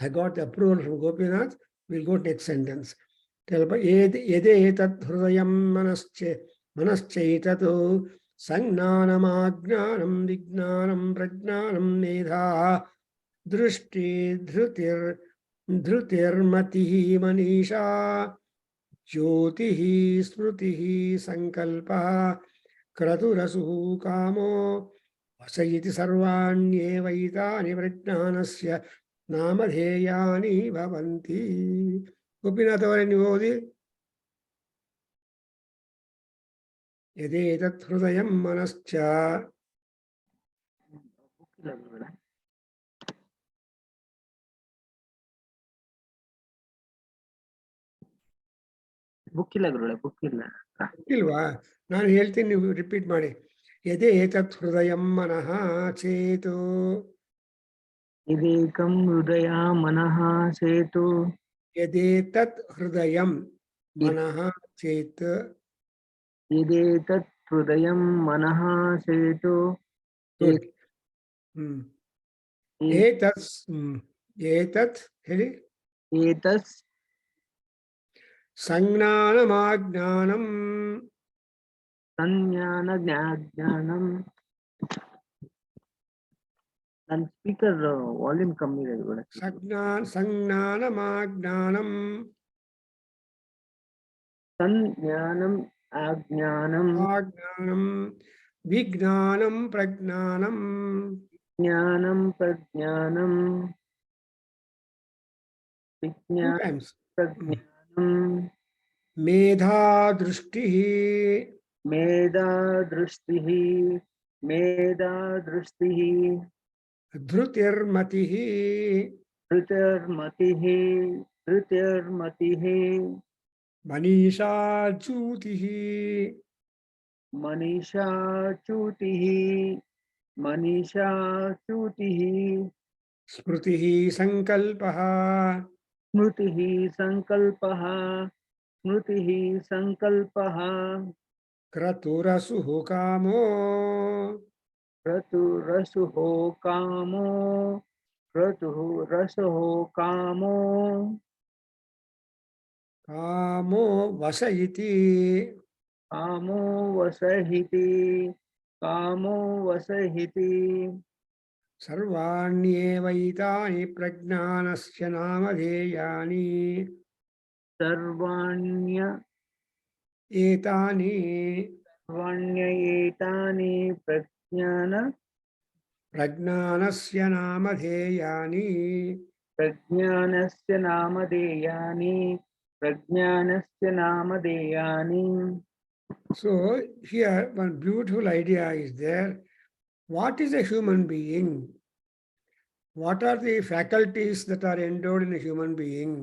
I got the approval from Gopinath. Will go next sentence. ಯದೇ ಏತತ್ ಹೃದಯಂ ಮನಶ್ಚೈತತ್ ಸಂಜ್ಞಾನಮಾಜ್ಞಾನಂ ವಿಜ್ಞಾನಂ ಪ್ರಜ್ಞಾನಂ ಮೇಧಾ ದೃಷ್ಟಿ ಧೃತಿರ್ಮತಿಃ ಮನೀಷಾ ಜ್ಯೋತಿಃ ಸ್ಮೃತಿಃ ಸಂಕಲ್ಪಃ ಕ್ರತುರಸುಃ ಕಾಮೋ ವಸಯಿತಿ ಸರ್ವಾಣ್ಯೇವೈತಾನಿ ಪ್ರಜ್ಞಾನಸ್ಯ ನಾಮಧೇಯಾನಿ ಭವಂತಿ. ಗೋಪಿನಾಥ್ ಅವರೇ ನೀವು ಓದಿ. ಯದೇತತ್ ಹೃದಯಂ ಮನಶ್ಚ. ಬುಕ್ ಇಲ್ಲ ಗುರುಗಳೇ, ಬುಕ್ ಇಲ್ಲ. ಇಲ್ವಾ? ನಾನು ಹೇಳ್ತೀನಿ, ನೀವು ರಿಪೀಟ್ ಮಾಡಿ. ಯದೇತತ್ ಹೃದಯಂ ಮನಃ ಚೇತು. ಇದೇಕಂ ಹೃದಯ ಮನಃ ಚೇತು. ಯದೇತತ್ ಹೃದಯಂ ಮನಃ ಚೇತ್. ಇದೇತತ್ ಹೃದಯಂ ಮನಃ ಚೇತು. ಏತತ್ ಏತತ್ ಹೇಳಿ. ಏತತ್ ಸಂಜ್ಞಾನಮಾಜ್ಞಾನಂ. ಸಂಜ್ಞಾನ ಜ್ಞಾನಂ. ನನ್ನ ಸ್ಪೀಕರ್ ವಾಲ್ಯೂಮ್ ಕಮ್ಮಿ ಇದೆ ಗುರುಗಳೇ. ಸಂಜ್ಞಾನಮಾಜ್ಞಾನಂ. ಸಂಜ್ಞಾನಂ ಅಜ್ಞಾನಂ. ಆಜ್ಞಾನಂ ವಿಜ್ಞಾನಂ ಪ್ರಜ್ಞಾನಂ. ಜ್ಞಾನಂ ಪ್ರಜ್ಞಾನಂ. ವಿಜ್ಞಾನಂ ಪ್ರಜ್ಞಾನಂ. ಮೇಧಾ ದೃಷ್ಟಿ. ಮೇಧಾ ದೃಷ್ಟಿಃ. ಮೇಧಾ ದೃಷ್ಟಿಃ. ಧೃತಿರ್ಮತಿಃ. ಧೃತಿರ್ಮತಿಃ. ಧೃತಿರ್ಮತಿಃ. Manisha ಚ್ಯೂತಿಃ. Manisha ಚ್ಯೂತಿಃ. Manisha ಚ್ಯೂತಿಃ. ಸ್ಮೃತಿಃ ಸಂಕಲ್ಪಃ. ಸ್ಮೃತಿಃ ಸಂಕಲ್ಪಃ. ಸ್ಮೃತಿಃ ಸಂಕಲ್ಪಃ. ಕ್ರತುರಸುಃ ಕಾಮೋ. ಕ್ರತುರಸುಃ ಕಾಮೋ. ಕ್ರತುರಸುಃ ಕಾಮೋ. ಕಾಮೋ ವಸಯಿತಿ. ಕಾಮೋ ವಸಹಿತಿ. ಕಾಮೋ ವಸಹಿತಿ. ಸರ್ವಾಣ್ಯೇವೈತಾನಿ ಪ್ರಜ್ಞಾನಸ್ಯ ನಾಮಧೇಯಾನಿ. ಸರ್ವಾಣ್ಯ ಏತಾನಿ. ಸರ್ವಾಣ್ಯೇತಾನಿ ಪ್ರಜ್ಞಾನಸ್ಯ ನಾಮಧೇಯಾನಿ. ಪ್ರಜ್ಞಾನಸ್ಯ ನಾಮಧೇಯಾನಿ. ಪ್ರಜ್ಞಾನಸ್ಯ ನಾಮಧೇಯಾನಿ. So here one beautiful idea is there. What is a human being? What are the faculties that are endowed in a human being?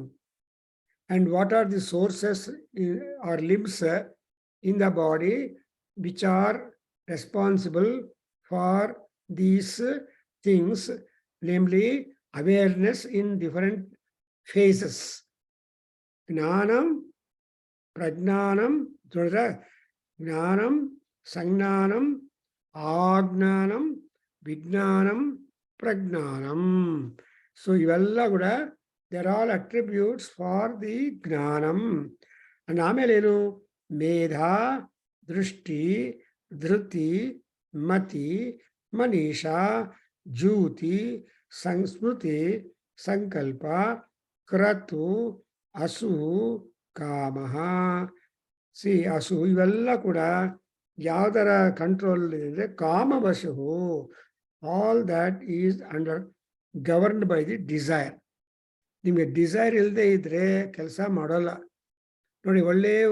And what are the sources or limbs in the body which are responsible for these things, namely awareness in different phases. Gnanam, prajnanam, ಜ್ಞಾನಂ, ಸಂಜ್ಞಾನಂ, ಆಜ್ಞಾನಂ, ವಿಜ್ಞಾನಂ, Prajnanam. So ಇವೆಲ್ಲ ಕೂಡ there all attributes for the ಜ್ಞಾನಂ. And ಆಮೇಲೆ ಏನು? ಮೇಧಾ, ದೃಷ್ಟಿ, ಧೃತಿ, ಮತಿ, ಮನೀಷಾ, ಜ್ಯೂತಿ, ಸಂಸ್ಮೃತಿ, ಸಂಕಲ್ಪ, ಕ್ರತು, ಅಸು, ಕಾಮಃ. C ಅಸು ಇವೆಲ್ಲ ಕೂಡ ಯಾವುದರ ಕಂಟ್ರೋಲ್ ಇದೆ? ಕಾಮವಶು. All that is under governed by the desire. ನಿಮಗೆ ಡಿಸೈರ್ ಇಲ್ಲದೆ ಇದ್ರೆ ಕೆಲಸ ಮಾಡೋಲ್ಲ. ನೋಡಿ, ಒಳ್ಳೆಯ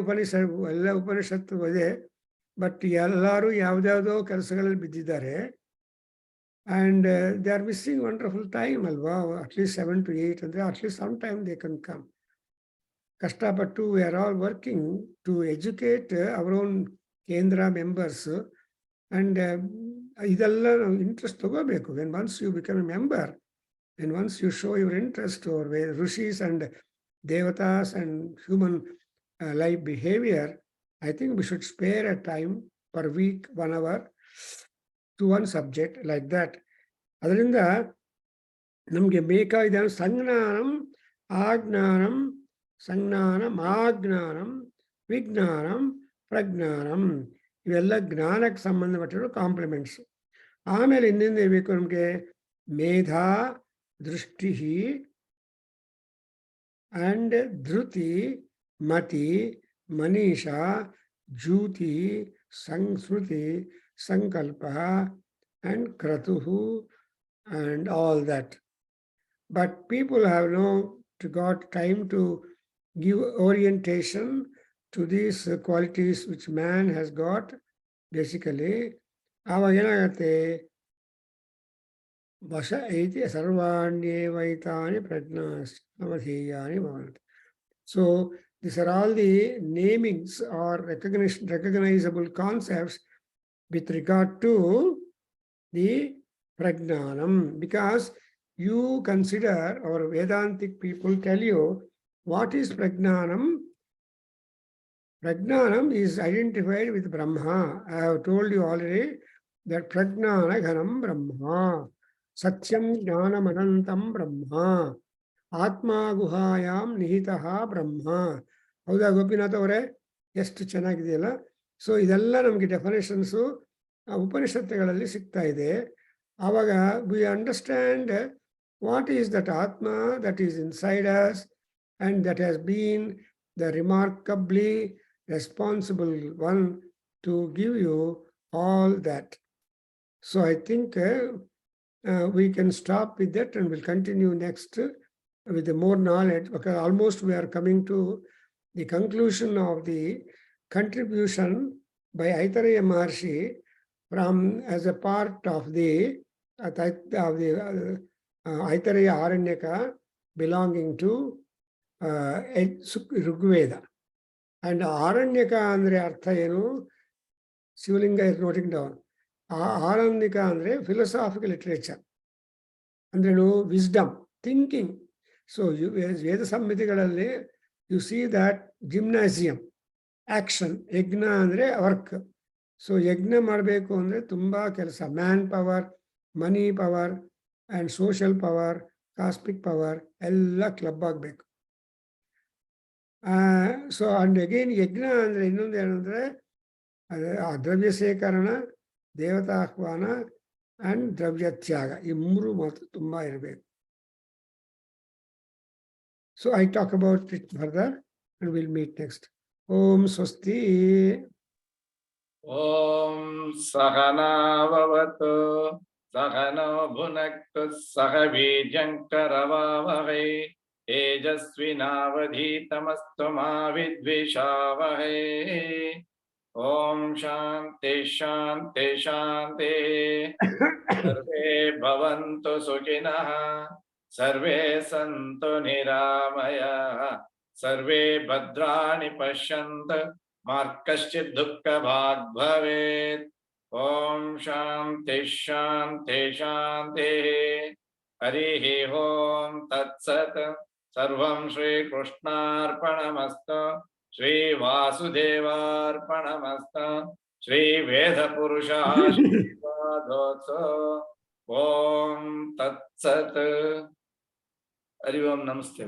ಉಪನಿಷತ್ತು ಇದೆ, ಬಟ್ ಎಲ್ಲರೂ ಯಾವುದ್ಯಾವುದೋ ಕೆಲಸಗಳಲ್ಲಿ ಬಿದ್ದಿದ್ದಾರೆ. And they are missing wonderful time ಅಲ್ವಾ? ಅಟ್ಲೀಸ್ಟ್ 7 to 8 ಅಂದರೆ at least some time they can come. ಕಷ್ಟಪಟ್ಟು we are all working to educate our own Kendra members, and ಇದೆಲ್ಲ ನಾವು ಇಂಟ್ರೆಸ್ಟ್ ತಗೋಬೇಕು. When once you become a member, when once you show your interest or ಋಷೀಸ್ and ದೇವತಾಸ್ and human life behavior, I think we should spare a time per week, 1 hour to one subject like that. ಅದರಿಂದ ನಮಗೆ ಬೇಕಾದ ಸಂಜ್ಞಾನಂ ಆಜ್ಞಾನಂ ಸಂಜ್ಞಾನಂ ಆಜ್ಞಾನಂ ವಿಜ್ಞಾನಂ ಪ್ರಜ್ಞಾನಂ, ಇವೆಲ್ಲ ಜ್ಞಾನಕ್ಕೆ ಸಂಬಂಧಪಟ್ಟಿರೋ compliments. ಆಮೇಲೆ ಇನ್ನೇನು ಬೇಕು ನಮಗೆ? ಮೇಧಾ, ದೃಷ್ಟಿ ಅಂಡ್ ಧೃತಿ, ಮತಿ, ಮನೀಷಾ, ಜ್ಯೂತಿ, ಸಂಸ್ಮೃತಿ, ಸಂಕಲ್ಪ and kratuhu and all that. But people have got time to give orientation to these qualities which man has got basically. ಆವಾಗ ಏನಾಗತ್ತೆ? ವಶ ಐತಿ ಸರ್ವಾಣ್ಯೇವೈತಾನಿ ಪ್ರಜ್ಞಾವಧೇಯಾನಿ ಭವಂತಿ. So these are all the namings or recognizable concepts with regard to the prajnanam, because you consider, or Vedantic people tell you, what is prajnanam? Prajnanam is identified with Brahma. I have told you already that prajnana ghanam Brahma, satyam jnanam anantam Brahma, atma guhayam nihitaha Brahma. ಹೌದಾ ಗೋಪಿನಾಥ್ ಅವರೇ? ಎಷ್ಟು ಚೆನ್ನಾಗಿದೆಯಲ್ಲ. So ಇದೆಲ್ಲ ನಮಗೆ ಡೆಫಿನೇಷನ್ಸು ಉಪನಿಷತ್ತುಗಳಲ್ಲಿ ಸಿಗ್ತಾ ಇದೆ. ಆವಾಗ we understand what is that ಆತ್ಮ that is inside us and that has been the remarkably responsible one to give you all that. So I think we can stop with that and we'll continue next with the more knowledge, because almost we are coming to the conclusion of the contribution by Aitareya Maharshi from as a part of the Aitareya Aranyaka belonging to Rigveda. And Aranyaka andre artha enu? Shivalinga is noting down. Aranyaka andre philosophical literature. Andrenu wisdom, thinking. So Veda Samhitigalalli you see that gymnasium, action, yajna andre work. So yajna ಮಾಡಬೇಕು ಅಂದ್ರೆ ತುಂಬಾ ಕೆಲಸ, man power, money power and social power, cosmic power ಎಲ್ಲ club ಆಗಬೇಕು. So and again ಯಜ್ಞ ಅಂದ್ರೆ ಇನ್ನೊಂದು ಏನಂದ್ರೆ ದ್ರವ್ಯ ಸೇಕರಣ, ದೇವತಾಹ್ವಾನ ಅಂಡ್ ದ್ರವ್ಯ ತ್ಯಾಗ, ಈ ಮೂರು ಮಾತ್ರ ತುಂಬಾ ಇರಬೇಕು. So I talk about it further and we'll meet next. Om Swasti. Om Sahana Vavatu Sahano Bhunaktu Sahavijankaravavahai Tejasvinavadhitamastu ma vidvishavahai. Om Shanti Shanti Shanti. Sarve bhavantu sukhinah, सर्वे सन्तु निरामयाः, सर्वे भद्राणि पश्यन्तु मा कश्चित् दुःखभाग् भवेत्. ॐ शान्ति शान्ति शान्तिः. हरिः ॐ तत्सत्. सर्वं श्रीकृष्णार्पणमस्तु, श्रीवासुदेवार्पणमस्तु, श्रीवेदपुरुषाशीर्वादोऽस्तु. ॐ तत्सत्. हरि ओम नमस्ते.